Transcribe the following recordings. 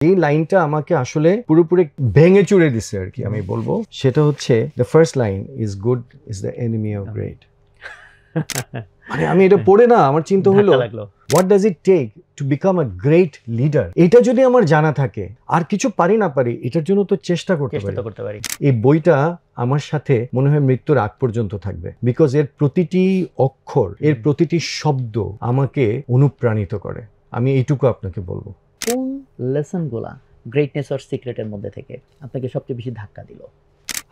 এই লাইনটা আমাকে আসলে পুরোপুরি ভেঙে চুরে দিছে আর কি আমি বলবো। সেটা হচ্ছে the first line is good is the enemy of great. মানে আমি এটা পড়ে না আমার চিন্তা হলো what does it take to become a great leader. এটা যদি আমার জানা থাকে আর কিছু পারি না পারি এটার জন্য তো চেষ্টা করতে পারি। এই বইটা আমার সাথে মনে হয় মৃত্যুর আগ পর্যন্ত থাকবে, বিকজ এর প্রতিটি অক্ষর, এর প্রতিটি শব্দ আমাকে অনুপ্রাণিত করে। আমি এইটুকু আপনাকে বলবো। কোন লেসনগুলা গ্রেটনেস অর সিক্রেটের মধ্যে থেকে আপনাকে সবচেয়ে বেশি ধাক্কা দিল?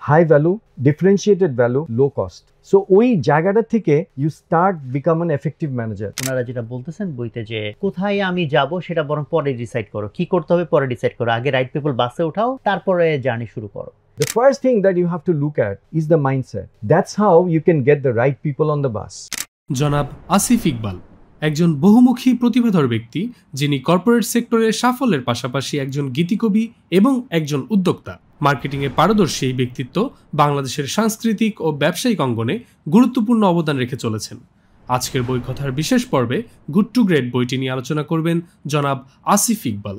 High value, differentiated value, low cost. So ওই জায়গাটা থেকে you start become an effective manager. ওনারা যেটা বলতেছেন বইতে যে কোথায় আমি যাব সেটা বরং পরে ডিসাইড করো, কি করতে হবে পরে ডিসাইড করো, আগে রাইট পিপল বাসে উঠাও তারপরে জার্নি শুরু করো। The first thing that you have to look at is the mindset. That's how you can get the right people on the bus. জনাব আসিফ ইকবাল একজন বহুমুখী প্রতিভাধর ব্যক্তি, যিনি কর্পোরেট সেক্টরের সাফল্যের পাশাপাশি একজন গীতিকবি এবং একজন উদ্যোক্তা। মার্কেটিংয়ে পারদর্শী এই ব্যক্তিত্ব বাংলাদেশের সাংস্কৃতিক ও ব্যবসায়িক অঙ্গনে গুরুত্বপূর্ণ অবদান রেখে চলেছেন। আজকের বই কথার বিশেষ পর্বে গুড টু গ্রেট বইটি নিয়ে আলোচনা করবেন জনাব আসিফ ইকবাল।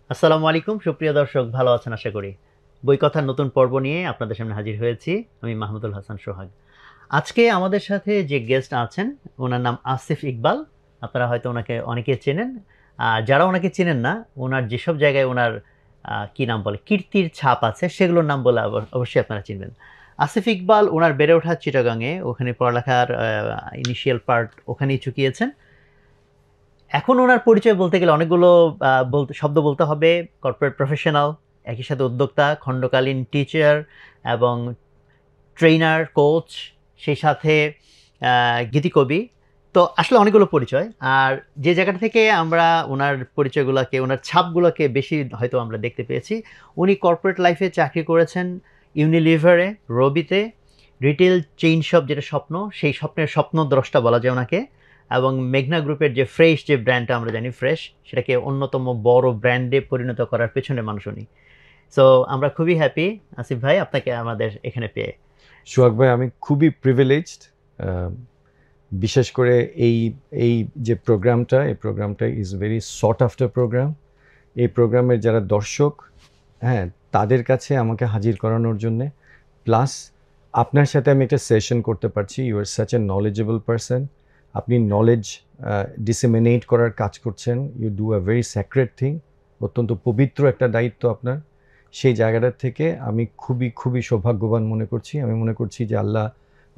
আসসালামু আলাইকুম সুপ্রিয় দর্শক, ভালো আছেন আশা করি। বই কথার নতুন পর্ব নিয়ে আপনাদের সামনে হাজির হয়েছি আমি মাহমুদুল হাসান সোহাগ। আজকে আমাদের সাথে যে গেস্ট আছেন ওনার নাম আসিফ ইকবাল। আপনারা হয়তো ওনাকে অনেকে চেনেন, যারা ওনাকে চেনেন না ওনার যেসব জায়গায় ওনার কি নাম বলে কীর্তির ছাপ আছে সেগুলোর নাম বলে অবশ্যই আপনারা চিনবেন। আসিফ ইকবাল ওনার বেড়ে ওঠা চিটাগাংয়ে, ওখানে পড়ালেখার ইনিশিয়াল পার্ট ওখানেই চুকিয়েছেন। এখন ওনার পরিচয় বলতে গেলে অনেকগুলো শব্দ বলতে হবে। কর্পোরেট প্রফেশনাল, একই সাথে উদ্যোক্তা, খণ্ডকালীন টিচার এবং ট্রেনার, কোচ, সেই সাথে গীতিকবি। তো আসলে অনেকগুলো পরিচয়। আর যে জায়গাটা থেকে আমরা ওনার পরিচয়গুলোকে, ওনার ছাপগুলোকে বেশি হয়তো আমরা দেখতে পেয়েছি, উনি কর্পোরেট লাইফে চাকরি করেছেন ইউনিলিভারে, রবিতে, রিটেল চেইন শপ যেটা স্বপ্ন, সেই স্বপ্নের স্বপ্নদ্রষ্টা বলা যায় ওনাকে। এবং মেঘনা গ্রুপের যে ফ্রেশ যে ব্র্যান্ডটা আমরা জানি ফ্রেশ, সেটাকে অন্যতম বড় ব্র্যান্ডে পরিণত করার পেছনে মানুষ উনি। সো আমরা খুবই হ্যাপি আসিফ ভাই আপনাকে আমাদের এখানে পেয়ে। সোহাগ ভাই, আমি খুবই প্রিভিলেজড। বিশেষ করে এই যে প্রোগ্রামটা, এই প্রোগ্রামটা is very sought after program. এই প্রোগ্রামের যারা দর্শক, হ্যাঁ, তাদের কাছে আমাকে হাজির করানোর জন্যে, প্লাস আপনার সাথে আমি একটা সেশন করতে পারছি। You are such a knowledgeable person. আপনি নলেজ ডিসেমিনেট করার কাজ করছেন। You do a very sacred thing. অত্যন্ত পবিত্র একটা দায়িত্ব আপনার। সেই জায়গাটার থেকে আমি খুবই সৌভাগ্যবান মনে করছি। আমি মনে করছি যে আল্লাহ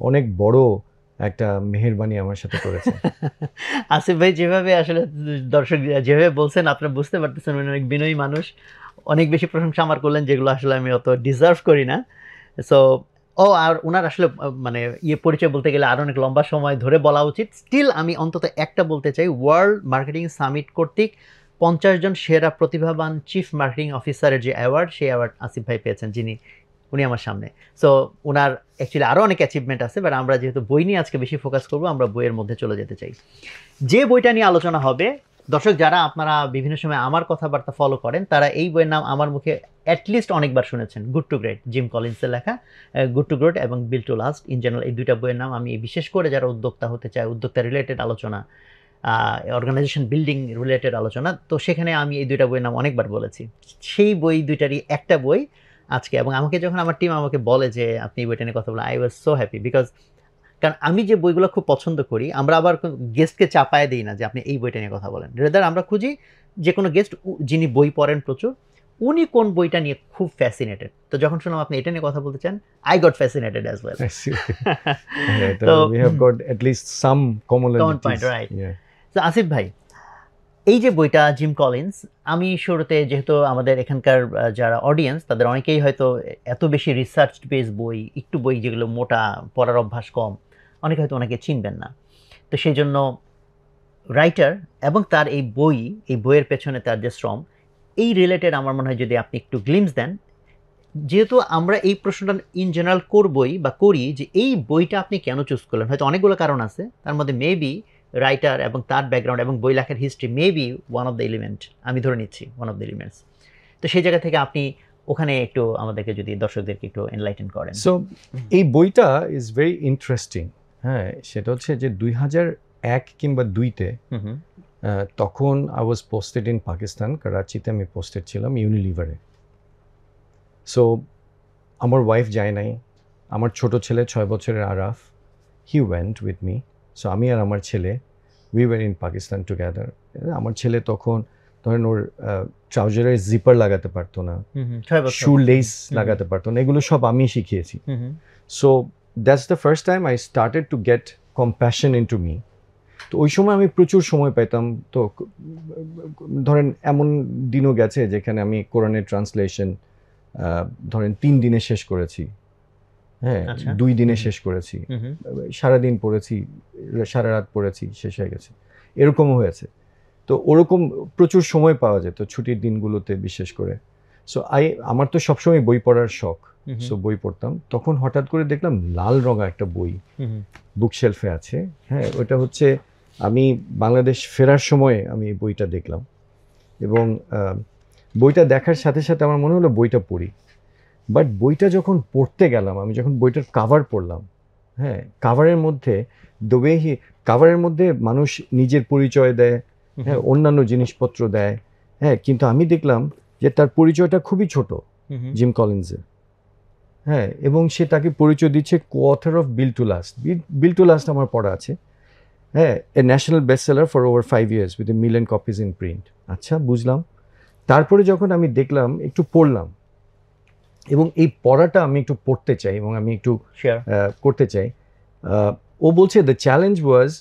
অনেক বড় একটা মেহেরবানি আমার সাথে করেছে। আসিফ ভাই যেভাবে আসলে দর্শক যেভাবে বলছেন আপনারা বুঝতে পারতেছেন উনি অনেক বিনয়ী মানুষ। অনেক বেশি প্রশংসা আমার করলেন যেগুলো আসলে আমি অত ডিজার্ভ করি না। সো আর ওনার আসলে মানে পরিচয় বলতে গেলে আরও অনেক লম্বা সময় ধরে বলা উচিত। স্টিল আমি অন্তত একটা বলতে চাই, ওয়ার্ল্ড মার্কেটিং সামিট কর্তৃক 50 জন সেরা প্রতিভাবান চিফ মার্কেটিং অফিসারের যে অ্যাওয়ার্ড, সেই অ্যাওয়ার্ড আসিফ ভাই পেয়েছেন, উনি আমার সামনে। সো ওনার অ্যাকচুয়ালি আরও অনেক অ্যাচিভমেন্ট আছে, বাট আমরা যেহেতু বই নিয়ে আজকে বেশি ফোকাস করবো, আমরা বইয়ের মধ্যে চলে যেতে চাই। যে বইটা নিয়ে আলোচনা হবে, দর্শক যারা আপনারা বিভিন্ন সময় আমার কথাবার্তা ফলো করেন তারা এই বইয়ের নাম আমার মুখে অ্যাটলিস্ট অনেকবার শুনেছেন। গুড টু গ্রেট, জিম কলিন্সের লেখা। গুড টু গ্রেট এবং build to last in general, এই দুইটা বইয়ের নাম আমি বিশেষ করে যারা উদ্যোক্তা হতে চায়, উদ্যোক্তা রিলেটেড আলোচনা, অর্গানাইজেশন বিল্ডিং রিলেটেড আলোচনা, তো সেখানে আমি এই দুইটা বইয়ের নাম অনেকবার বলেছি। সেই বই দুইটারই একটা বই আজকে। এবং আমাকে যখন আমার টিম আমাকে বলে যে আপনি এই বইটা নিয়ে কথা বলেন, I was so happy, because কারণ আমি যে বইগুলো খুব পছন্দ করি, আমরা আবার গেস্টকে চাপায় দিই না যে আপনি এই বইটা নিয়ে কথা বলেন। রেদার আমরা খুঁজি যে কোনো গেস্ট যিনি বই পড়েন প্রচুর, উনি কোন বইটা নিয়ে খুব ফ্যাসিনেটেড। তো যখন শুনলাম আপনি এটা নিয়ে কথা বলতে চান, I got fascinated as well. তো we have got at least some commonalities. Point, right. তো আসিফ ভাই, এই যে বইটা জিম কলিন্স, আমি শুরুতে যেহেতু আমাদের এখানকার যারা অডিয়েন্স তাদের অনেকেই হয়তো এত বেশি রিসার্চ বেস বই, একটু বই যেগুলো মোটা, পড়ার অভ্যাস কম, অনেকে হয়তো অনেকে চিনবেন না। তো সেই জন্য রাইটার এবং তার এই বইয়ের পেছনে তার যে শ্রম, এই রিলেটেড আমার মনে হয় যদি আপনি একটু গ্লিমস দেন, যেহেতু আমরা এই প্রশ্নটা ইন জেনারেল করবই বা করি যে এই বইটা আপনি কেন চুজ করলেন। হয়তো অনেকগুলো কারণ আছে, তার মধ্যে মেবি রাইটার এবং তার ব্যাকগ্রাউন্ড এবং বই লেখার history maybe one of the element, আমি ধরে নিচ্ছি ওয়ান অফ দ্য এলিমেন্টস। তো সেই জায়গা থেকে আপনি ওখানে একটু আমাদেরকে যদি দর্শকদেরকে একটু এনলাইটেন করেন। সো এই বইটা ইজ ভেরি ইন্টারেস্টিং। হ্যাঁ, সেটা হচ্ছে যে 2001 কিংবা 2-তে তখন I was posted in Pakistan, করাচিতে আমি পোস্টেড ছিলাম ইউনিলিভারে। সো আমার ওয়াইফ যায় নাই, আমার ছোট ছেলে 6 বছরের Araf, he went with me. So আমি আর আমার ছেলে we were in Pakistan together. আমার ছেলে তখন ধরেন ওর ট্রাউজারের জিপার লাগাতে পারতো না, শু লেস লাগাতে পারতো না, এগুলো সব আমি শিখিয়েছি। So that's the first time I started to get compassion into me. তো ওই সময় আমি প্রচুর সময় পেতাম। তো ধরেন এমন দিনও গেছে যেখানে আমি কোরআনের ট্রান্সলেশন ধরেন 3 দিনে শেষ করেছি, হ্যাঁ 2 দিনে শেষ করেছি, সারাদিন পড়েছি, সারা রাত পড়েছি, শেষ হয়ে গেছে, এরকমও হয়েছে। তো ওরকম প্রচুর সময় পাওয়া যেত ছুটির দিনগুলোতে বিশেষ করে। সো আমার তো সবসময় বই পড়ার শখ, সো বই পড়তাম। তখন হঠাৎ করে দেখলাম লাল রঙা একটা বই বুকশেলফে আছে, হ্যাঁ ওটা হচ্ছে আমি বাংলাদেশ ফেরার সময় আমি বইটা দেখলাম, এবং বইটা দেখার সাথে সাথে আমার মনে হলো বইটা পড়ি। বাট বইটা যখন পড়তে গেলাম, আমি যখন বইটার কাভার পড়লাম, হ্যাঁ কাভারের মধ্যে কাভারের মধ্যে মানুষ নিজের পরিচয় দেয়, হ্যাঁ অন্যান্য জিনিসপত্র দেয়, হ্যাঁ কিন্তু আমি দেখলাম যে তার পরিচয়টা খুবই ছোট, জিম কলিন্সের, হ্যাঁ এবং সে তাকে পরিচয় দিচ্ছে co-author of built to last. Built to last আমার পড়া আছে, হ্যাঁ a national bestseller for over 5 years with 1 million copies in print। আচ্ছা বুঝলাম। তারপরে যখন আমি দেখলাম, একটু পড়লাম, এবং এই পড়াটা আমি একটু পড়তে চাই এবং আমি একটু করতে চাই। ও বলছে the challenge was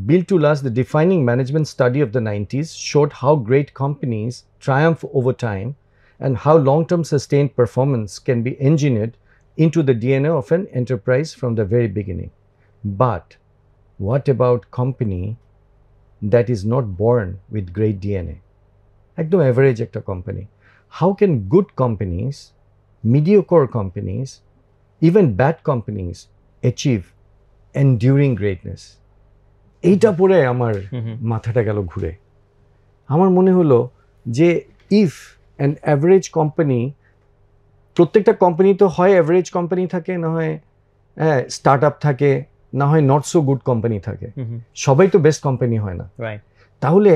built to last, the defining management study of the 90s showed how great companies triumph over time and how long-term sustained performance can be engineered into the DNA of an enterprise from the very beginning. But what about company that is not born with great DNA? একদম average একটা company. How can good companies, mediocre companies, even bad companies achieve enduring greatness? এইটা পড়ে আমার মাথাটা গেল ঘুরে। আমার মনে হলো যে ইফ অ্যান অ্যাভারেজ কোম্পানি, প্রত্যেকটা কোম্পানি তো হয় অ্যাভারেজ কোম্পানি থাকে, না হয় স্টার্ট আপ থাকে, না হয় নট সো গুড কোম্পানি থাকে, সবাই তো বেস্ট কোম্পানি হয় না। তাহলে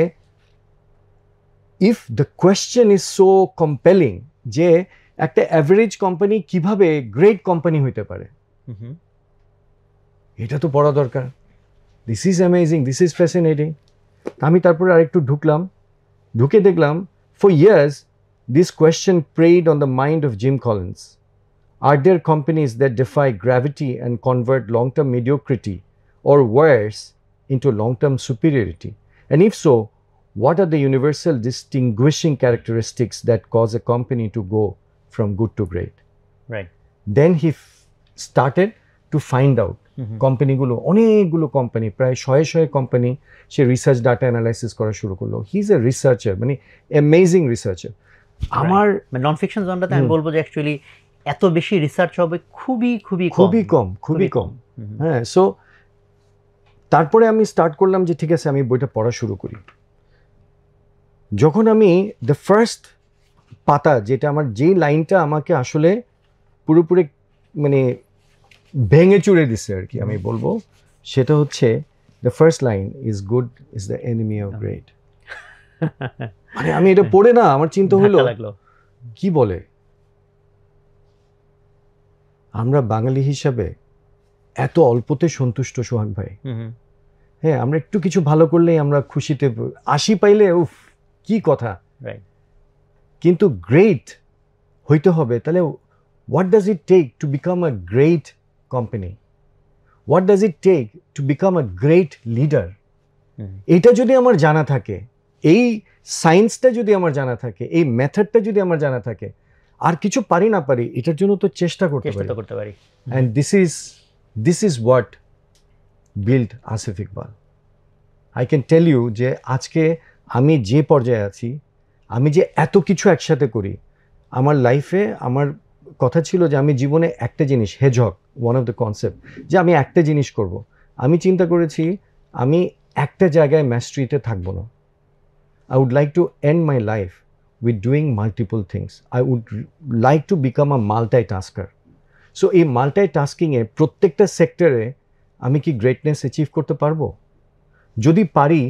if the question is so compelling যে একটা অ্যাভারেজ কোম্পানি কিভাবে গ্রেট কোম্পানি হইতে পারে, এটা তো পড়া দরকার। This is amazing, this is fascinating. আমি তারপরে আরেকটু ঢুকে দেখলাম for years this question preyed on the mind of Jim Collins. Are there companies that defy gravity and convert long term mediocrity or worse into long term superiority? And if so, what are the universal distinguishing characteristics that cause a company to go from good to great? Right. Then he started to find out কোম্পানিগুলো, অনেকগুলো company, প্রায় 100 company, সে research data analysis করা শুরু করলো। He is a researcher, মানে amazing researcher. আমার non fiction জনরাতে আমি বলবো যে অ্যাকচুয়ালি এত বেশি রিসার্চ হবে খুবই কম। হ্যাঁ, সো তারপরে আমি স্টার্ট করলাম যে ঠিক আছে আমি বইটা পড়া শুরু করি। যখন আমি দ্য ফার্স্ট পাতা, যেটা আমার যেই লাইনটা আমাকে আসলে পুরোপুরি মানে ভেঙে চুরে দিছে আর কি আমি বলবো, সেটা হচ্ছে the first line is good is the enemy of great. মানে আমি এটা পড়ে না আমার চিন্তা হলো কি বলে, আমরা বাঙালি হিসাবে এত অল্পতে সন্তুষ্ট সোহাগ ভাই। হ্যাঁ, আমরা একটু কিছু ভালো করলেই আমরা খুশিতে 80 পাইলে উফ কি কথা। কিন্তু গ্রেট হইতে হবে, তাহলে what does it take to become a great company? What does it take to become a great leader? এইটা যদি আমার জানা থাকে, এই সায়েন্সটা যদি আমার জানা থাকে, এই মেথডটা যদি আমার জানা থাকে, আর কিছু পারি না পারি এটার জন্য তো চেষ্টা করতে পারি। And this is what build Asif Iqbal. I can tell you যে আজকে আমি যে পর্যায়ে আছি, আমি যে এত কিছু একসাথে করি আমার লাইফে, আমার কথা ছিল যে আমি জীবনে একটা জিনিস, হেজহগ ওয়ান অফ দ্য কনসেপ্ট, যে আমি একটা জিনিস করব। আমি চিন্তা করেছি আমি একটা জায়গায় ম্যাস্ট্রিতে থাকবো না। I would like to end my life with doing multiple things. I would like to become a multitasker. So এই মাল্টিটাস্কিংয়ে প্রত্যেকটা সেক্টরে আমি কি গ্রেটনেস অ্যাচিভ করতে পারবো? যদি পারি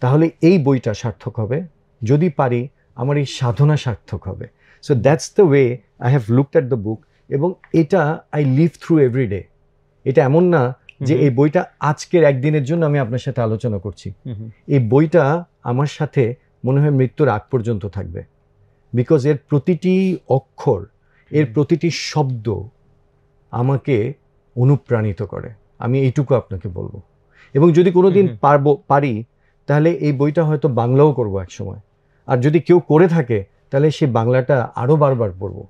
তাহলে এই বইটা সার্থক হবে, যদি পারি আমার এই সাধনা সার্থক হবে। So that's the way I have looked at the book, এবং এটা আই লিভ থ্রু এভরিডে। এটা এমন না যে এই বইটা আজকের একদিনের জন্য আমি আপনার সাথে আলোচনা করছি, এই বইটা আমার সাথে মনে হয় মৃত্যুর আগ পর্যন্ত থাকবে, বিকজ এর প্রতিটি অক্ষর, এর প্রতিটি শব্দ আমাকে অনুপ্রাণিত করে। আমি এইটুকু আপনাকে বলবো, এবং যদি কোনোদিন পারি তাহলে এই বইটা হয়তো বাংলাও করবো এক সময়, আর যদি কেউ করে থাকে তাহলে সেই বাংলাটা আরো বারবার পড়বো।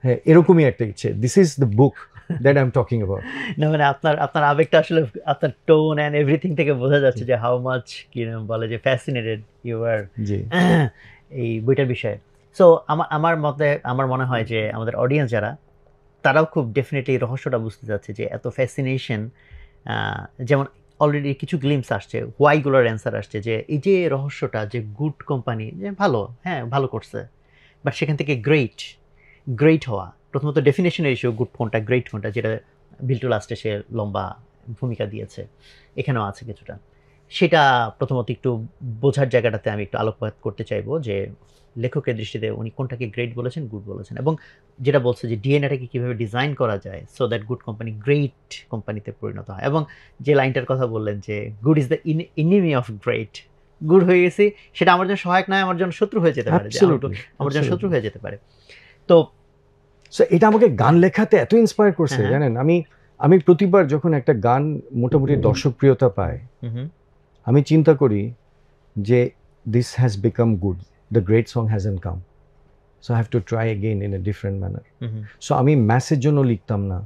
হ্যাঁ, এরকমই একটা ইচ্ছে। This is the book that I am talking about. না মানে আপনার আবেগটা আসলে আপনার টোন এন্ড এভরিথিং থেকে বোঝা যাচ্ছে যে হাউ মাচ কি বলে যে ফ্যাসিনেটেড ইউ আর এই বইটার বিষয়ে। সো আমার মনে হয় যে আমাদের অডিয়েন্স যারা, তারাও খুব ডেফিনেটলি রহস্যটা বুঝতে যাচ্ছে যে এত ফ্যাসিনেশন, যেমন অলরেডি কিছু গ্লিমস আসছে, হোয়াইগুলোর অ্যান্সার আসছে, যে এই যে রহস্যটা যে গুড কোম্পানি যে ভালো, হ্যাঁ ভালো করছে, বাট সেখান থেকে গ্রেট হওয়া, প্রথমত ডেফিনেশনের ইস্যু, গুড কোনটা গ্রেট কোনটা, যেটা বিল্টু লাস্টে সে লম্বা ভূমিকা দিয়েছে, এখানেও আছে কিছুটা। সেটা প্রথমত একটু বোঝার জায়গাটাতে আমি একটু আলোকপাত করতে চাইবো যে লেখকের দৃষ্টিতে উনি কোনটাকে গ্রেট বলেছেন, গুড বলেছেন, এবং যেটা বলছে যে ডিএনএটাকে কীভাবে ডিজাইন করা যায় so that good company great কোম্পানিতে পরিণত হয়। এবং যে লাইনটার কথা বললেন যে good is the enemy of great, good হয়ে গেছি সেটা আমার জন্য সহায়ক নয়, আমার জন্য শত্রু হয়ে যেতে পারে, আমার জন্য শত্রু হয়ে যেতে পারে। তো এটা আমাকে গান লেখাতে এত ইন্সপায়ার করছে জানেন। আমি প্রতিবার যখন একটা গান মোটামুটি দর্শকপ্রিয়তা পায়, আমি চিন্তা করি যে this has become good, the great song hasn't come, so I have to try again in a different manner. So আমি ম্যাসের জন্য লিখতাম না,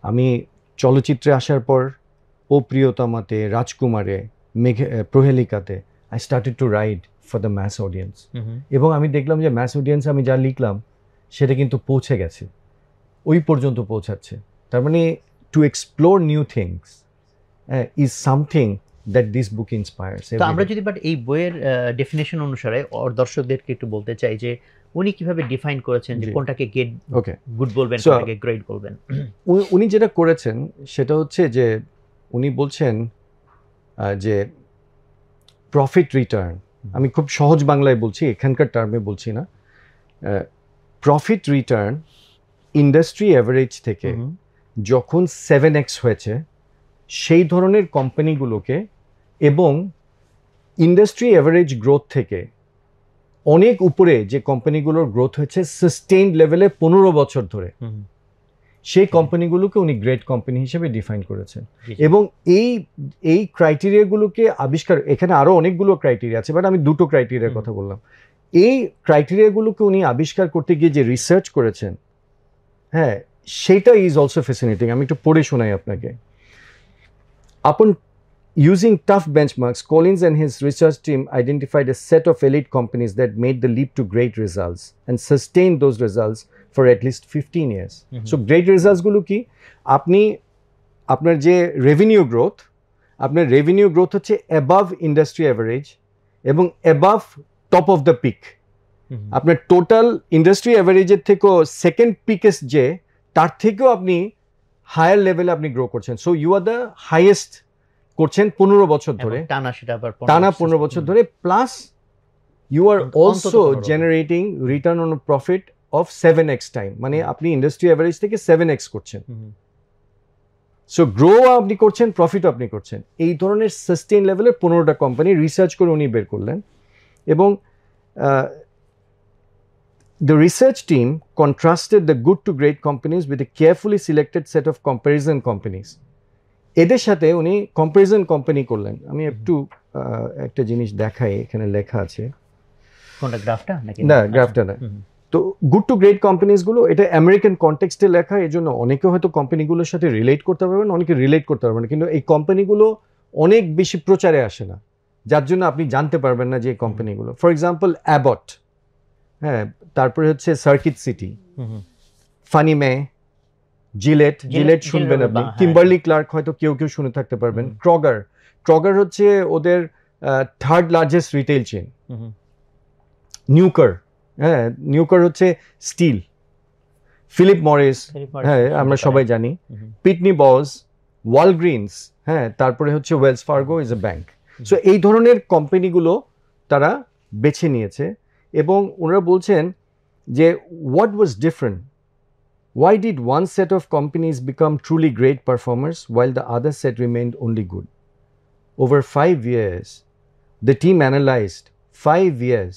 আমি চলচ্চিত্রে আসার পর ও প্রিয়তমাতে, রাজকুমারে, প্রহেলিকাতে I started to write for the mass audience, এবং আমি দেখলাম যে ম্যাস অডিয়েন্স আমি যা লিখলাম সেটা কিন্তু পৌঁছে গেছে, ওই পর্যন্ত পৌঁছাচ্ছে। তার মানে to explore new things is something that this book inspires. তো আমরা যদি বাট এই বইয়ের ডেফিনেশন অনুসারে দর্শকদেরকে একটু বলতে চাই যে উনি কিভাবে ডিফাইন করেছেন যে কোনটাকে গুড বলবেন, কোনটাকে গ্রেট বলবেন। উনি যেটা করেছেন সেটা হচ্ছে যে উনি বলছেন যে প্রফিট রিটার্ন, আমি খুব সহজ বাংলায় বলছি, এখানকার টার্মে বলছি না, প্রফিট রিটার্ন ইন্ডাস্ট্রি অ্যাভারেজ থেকে যখন 7x হয়েছে সেই ধরনের কোম্পানিগুলোকে, এবং ইন্ডাস্ট্রি অ্যাভারেজ গ্রোথ থেকে অনেক উপরে যে কোম্পানিগুলোর গ্রোথ হয়েছে সাস্টেইনড লেভেলে 15 বছর ধরে, সেই কোম্পানিগুলোকে উনি গ্রেট কোম্পানি হিসেবে ডিফাইন করেছেন। এবং এই ক্রাইটেরিয়াগুলোকে আবিষ্কার, এখানে আরো অনেকগুলো ক্রাইটেরিয়া আছে, বাট আমি দুটো ক্রাইটেরিয়ার কথা বললাম। এই ক্রাইটেরিয়াগুলোকে উনি আবিষ্কার করতে গিয়ে যে রিসার্চ করেছেন, হ্যাঁ, সেটা ইজ অলসো ফ্যাসিনেটিং। আমি একটু পড়ে শোনাই আপনাকে। Upon using tough benchmarks, Collins and his research team identified a set of elite companies that made the leap to great results and sustained those results for at least 15 years. So great results গুলো কি? আপনার যে revenue growth হচ্ছে above industry average এবং above top of the peak. আপনার total industry অ্যাভারেজের থেকেও second পিকেস্ট যে, তার থেকেও আপনি হায়ার লেভেলে আপনি গ্রো করছেন। So you are the highest করছেন 15 বছর ধরে, টানা 15 বছর ধরে, plus you are also generating return on profit of 7x time, মানে আপনি ইন্ডাস্ট্রি অ্যাভারেজ থেকে 7x করছেন। সো গ্রো আপনি করছেন, প্রফিট আপনি করছেন। এই ধরনের সাস্টেইন লেভেলের 15টা কোম্পানি রিসার্চ করে উনি বের করলেন। এবং the research team contrasted the good to great companies with a carefully selected set of comparison companies. এদের সাথে উনি কম্পারিজন কোম্পানি করলেন। আমি একটু একটা জিনিস দেখাই, এখানে লেখা আছে। কোনটা, গ্রাফটা নাকি? না, গ্রাফটা না। তো গুড টু গ্রেট কোম্পানিজ গুলো, এটা আমেরিকান কনটেক্সটে লেখা, এই জন্য অনেকে হয়তো কোম্পানিগুলোর সাথে রিলেট করতে পারবেন, অনেকে রিলেট করতে পারবেন, কিন্তু এই কোম্পানিগুলো অনেক বেশি প্রচারে আসে না, যার জন্য আপনি জানতে পারবেন না যে এই কোম্পানিগুলো। ফর এক্সাম্পল অ্যাবট, হ্যাঁ, তারপরে হচ্ছে সার্কিট সিটি, ফানি মে, জিলেট শুনবেন আপনি, কিম্বারলি ক্লার্ক হয়তো কেউ শুনে থাকতে পারবেন। ক্রগার হচ্ছে ওদের থার্ড লার্জেস্ট রিটেইল চেইন। নিউকার হচ্ছে স্টিল। ফিলিপ মরিস, হ্যাঁ আমরা সবাই জানি। পিটনি বস, ওয়ালগ্রিনস, হ্যাঁ, তারপরে হচ্ছে Wells Fargo is a bank. So এই ধরনের কোম্পানিগুলো তারা বেছে নিয়েছে এবং ওনারা বলছেন যে what was different, why did one set of companies become truly great performers while the other set remained only good? Over 5 years, the team analyzed 5 years.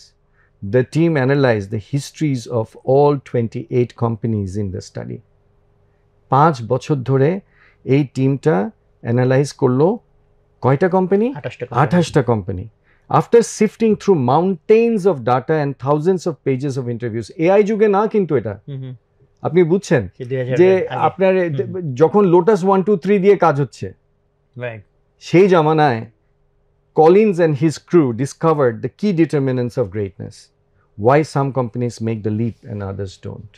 The team analyzed the histories of all 28 companies in the study. 5 বছর ধরে এই টিমটা analyse করলো কয়টা company? 28টা company. After sifting through mountains of data and thousands of pages of interviews, AI যুগে না কিন্তু এটা, আপনি বুঝছেন যে আপনার যখন লোটাস 1 2 3 দিয়ে কাজ হচ্ছে, সেই জামানায় Collins and his crew discovered the key determinants of greatness. Why some companies make the leap and others don't.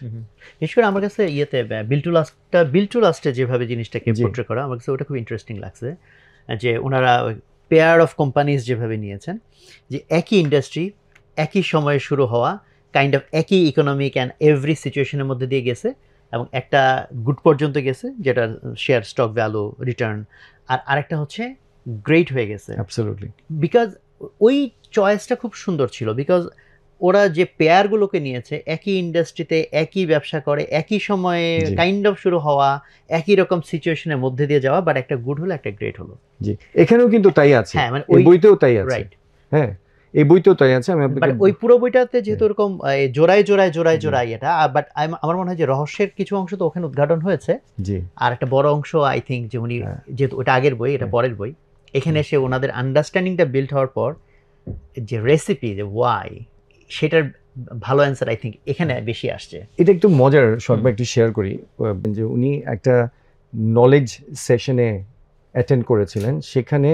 বিশেষ করে আমার কাছে ইয়েতে বিল টু লাস্টে যেভাবে জিনিসটাকে পোর্ট্রে করা, আমার কাছে ওটা খুব ইন্টারেস্টিং লাগছে, যে ওনারা পেয়ার অফ কোম্পানিজ যেভাবে নিয়েছেন, যে একই ইন্ডাস্ট্রি, একই সময়ে শুরু হওয়া, কাইন্ড অফ একই ইকোনমিক অ্যান্ড এভরি সিচুয়েশনের মধ্যে দিয়ে গেছে এবং একটা গুড পর্যন্ত গেছে, যেটা শেয়ার স্টক ভ্যালু রিটার্ন, আর আরেকটা হচ্ছে গ্রেট হয়ে গেছে। অ্যাবসলিউটলি, বিকজ ওই চয়েসটা খুব সুন্দর ছিল, বিকজ ওরা যে পেয়ারগুলোকে নিয়েছে একই ইন্ডাস্ট্রিতে, একই ব্যবসা করে, একই সময়ে কাইন্ড অফ শুরু হওয়া, একই রকম সিচুয়েশনের মধ্যে দিয়ে যাওয়া, বাট একটা গুড হলো, একটা গ্রেট হলো। জি, এখানেও কিন্তু তাই আছে, হ্যাঁ, মানে ওই বইতেও তাই আছে, রাইট, হ্যাঁ, এই বইতেও তাই আছে। আমি ওই পুরো বইটাতে যেহেতু এরকম জোড়ায় এটা, বাট আমার মনে হয় যে রহস্যের কিছু অংশ তো ওখানে উদ্ঘাটন হয়েছে, জি, আর একটা বড় অংশ আই থিঙ্ক যে উনি, যেহেতু ওটা আগের বই, এটা পরের বই, এখানে এসে ওনাদের আন্ডারস্ট্যান্ডিংটা বিল্ড হওয়ার পর যে রেসিপি, যে ওয়াই, সেটার ভালো অ্যান্সার আই থিঙ্ক এখানে বেশি আসছে। এটা একটু মজার, শর্ট একটু শেয়ার করি, যে উনি একটা নলেজ সেশনে অ্যাটেন্ড করেছিলেন, সেখানে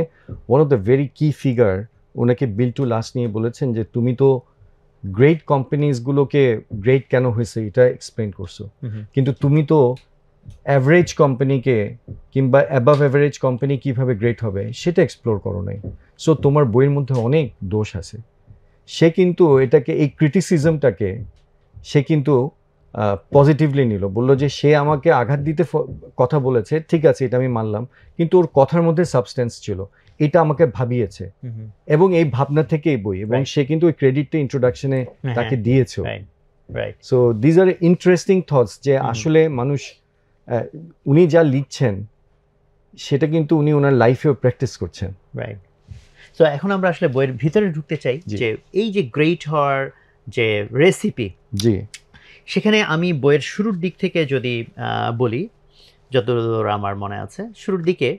ওয়ান অফ দ্য ভেরি কি ফিগার ওনাকে বিল টু লাস্ট নিয়ে বলেছেন যে তুমি তো গ্রেট কোম্পানিজগুলোকে গ্রেট কেন হয়েছে এটা এক্সপ্লেন করছো, কিন্তু তুমি তো অ্যাভারেজ কোম্পানিকে কিংবা অ্যাবাভ অ্যাভারেজ কোম্পানি কিভাবে গ্রেট হবে সেটা এক্সপ্লোর করো নাই। সো তোমার বইয়ের মধ্যে অনেক দোষ আছে। সে কিন্তু এটাকে, এই ক্রিটিসিজমটাকে সে কিন্তু পজিটিভলি নিল, বললো যে সে আমাকে আঘাত দিতে কথা বলেছে, ঠিক আছে, এটা আমি মানলাম, কিন্তু ওর কথার মধ্যে সাবস্টেন্স ছিল, এটা আমাকে ভাবিয়েছে, এবং এই ভাবনা থেকেই বই, এবং সে কিন্তু ওই ক্রেডিটটা ইন্ট্রোডাকশনে তাকে দিয়েছে। So these are interesting thoughts, যে আসলে মানুষ, উনি যা লিখছেন সেটা কিন্তু উনি ওনার লাইফেও প্র্যাকটিস করছেন। রাইট। সো এখন আমরা আসলে বইয়ের ভিতরে ঢুকতে চাই, যে এই যে গ্রেট হওয়ার যে রেসিপি, জি, সেখানে আমি বইয়ের শুরুর দিক থেকে যদি বলি, যতদূর আমার মনে আছে, শুরুর দিকে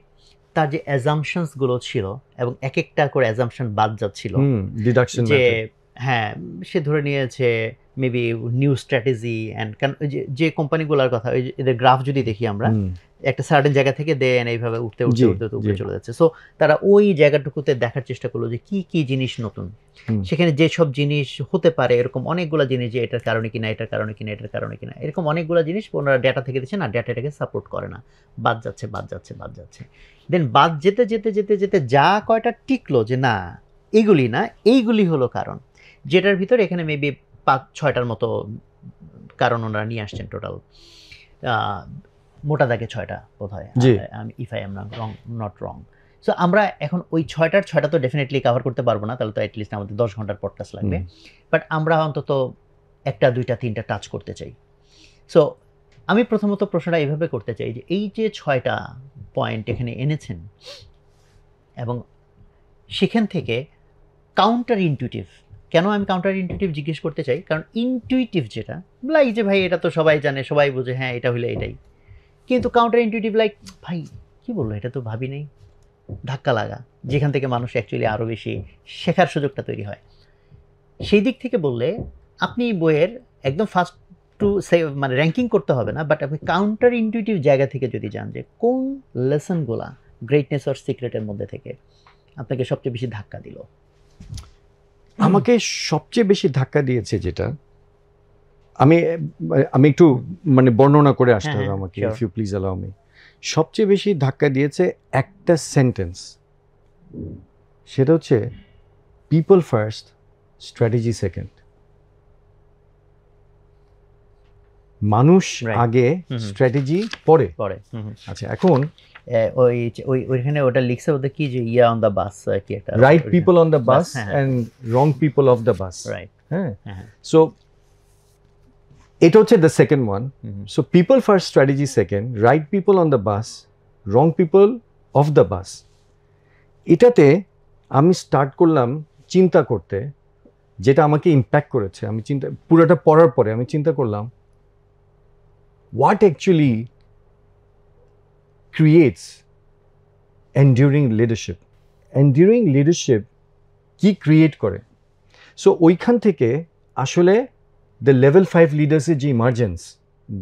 তার যে অ্যাজাম্পশনসগুলো ছিল এবং এক একটা করে অ্যাজাম্পশন বাদ যাচ্ছিল, ডিডাকশন, যে হ্যাঁ, সে ধরে নিয়েছে মেবি নিউ স্ট্র্যাটেজি অ্যান্ড, যে কোম্পানিগুলোর কথা, ওই এদের গ্রাফ যদি দেখি আমরা, একটা সার্টেন জায়গা থেকে দেন এইভাবে উঠতে উঠতে উঠতে উপরে চলে যাচ্ছে। সো তারা ওই জায়গাটুকুতে দেখার চেষ্টা করলো যে কি কি জিনিস নতুন, সেখানে যেসব জিনিস হতে পারে, এরকম অনেকগুলো জিনিস, যে এটার কারণে কিনা, এটার কারণে কিনা, এটার কারণে কিনা, এরকম অনেকগুলো জিনিস ওনারা ডেটা থেকে দিচ্ছে না, ডেটা এটাকে সাপোর্ট করে না, বাদ যাচ্ছে বাদ যাচ্ছে বাদ যাচ্ছে। দেন বাদ যেতে যেতে যেতে যেতে যা কয়টা টিকলো, যে না এইগুলি না, এইগুলি হলো কারণ, যেটার ভিতরে এখানে মেবি 5-6টার মতো কারণ ওনারা নিয়ে আসছেন টোটাল, মোটা দাগে 6টা বোধ হয়, if I am not wrong. So আমরা এখন ওই 6টা তো ডেফিনেটলি কভার করতে পারবো না, তাহলে তো অ্যাটলিস্ট আমাদের 10 ঘন্টার পডকাস্ট লাগবে, বাট আমরা অন্তত 1টা 2টা 3টা টাচ করতে চাই। সো আমি প্রথমত প্রশ্নটা এইভাবে করতে চাই, যে এই যে 6টা পয়েন্ট এখানে এনেছেন, এবং সেখান থেকে কাউন্টার ইনটিউটিভ, কেন আমি কাউন্টার ইনটিউটিভ জিজ্ঞেস করতে চাই, কারণ ইনটিউটিভ যেটা লাইক, যে ভাই এটা তো সবাই জানে, সবাই বোঝে, হ্যাঁ এটা হইলে এটাই, কিন্তু কাউন্টার ইনটিউটিভ লাইক, ভাই কি বললো, এটা তো ভাবি নেই, ধাক্কা লাগা, যেখান থেকে মানুষ অ্যাকচুয়ালি আরও বেশি শেখার সুযোগটা তৈরি হয়। সেই দিক থেকে বললে আপনি বইয়ের একদম ফার্স্ট টু মানে র্যাঙ্কিং করতে হবে না, বাট আপনি কাউন্টার ইনটিউটিভ জায়গা থেকে যদি যান, যে কোন লেসনগুলা গ্রেটনেস অর সিক্রেটের মধ্যে থেকে আপনাকে সবচেয়ে বেশি ধাক্কা দিল। আমাকে সবচেয়ে বেশি ধাক্কা দিয়েছে যেটা, আমি একটু মানে বর্ণনা করে আসতে হবে আমাকে, if you please allow me. সবচেয়ে বেশি ধাক্কা দিয়েছে একটা সেন্টেন্স, সেটা হচ্ছে পিপল ফার্স্ট, স্ট্র্যাটেজি সেকেন্ড। মানুষ আগে, স্ট্র্যাটেজি পরে। পরে। আচ্ছা, এখন ওইখানে ওটা লিখছে ওটা কি যে ইয়া অন দ্য বাস কি একটা right people on the bus হ্যাঁ, and wrong people off the bus, right হ্যাঁ। হ্যাঁ সো এটা হচ্ছে the second one. So people first strategy second, right people on the bus, wrong people off the bus. এটাতে আমি start করলাম চিন্তা করতে, যেটা আমাকে ইম্প্যাক্ট করেছে। আমি পুরোটা পড়ার পরে আমি চিন্তা করলাম what actually creates enduring leadership. Enduring leadership কি ক্রিয়েট করে? সো ওইখান থেকে আসলে the level 5 leaders যে emergence,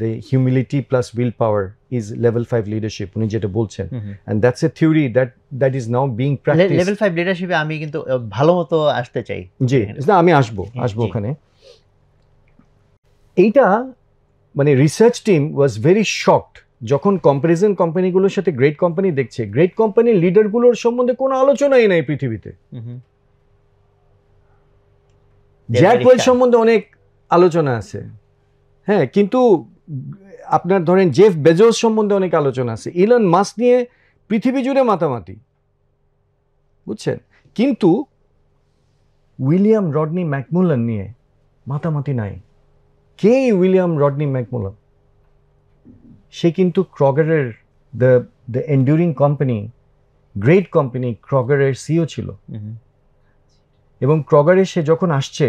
the humility plus willpower is level 5 leadership উনি যেটা বলছেন, and that's a theory that is now being practiced. Level 5 লিডারশিপে আমি কিন্তু ভালো মতো আসতে চাই। জি, না আমি আসবো ওখানে। এইটা মানে research team was very shocked যখন কম্পারিজন কোম্পানিগুলোর সাথে গ্রেট কোম্পানি দেখছে, গ্রেট কোম্পানির লিডারগুলোর সম্বন্ধে কোনো আলোচনাই নাই পৃথিবীতে। জ্যাক ওয়েল সম্বন্ধে অনেক আলোচনা আছে, হ্যাঁ, কিন্তু আপনার ধরেন জেফ বেজোস সম্বন্ধে অনেক আলোচনা আছে, ইলন মাস্ক নিয়ে পৃথিবী জুড়ে মাতামাতি, বুঝছেন, কিন্তু উইলিয়াম রডনি ম্যাকমুলান নিয়ে মাতামাতি নাই। কে উইলিয়াম রডনি ম্যাকমুলান? সে কিন্তু ক্রগারের the enduring company, great company ক্রগারের সিও ছিল, এবং ক্রগারে সে যখন আসছে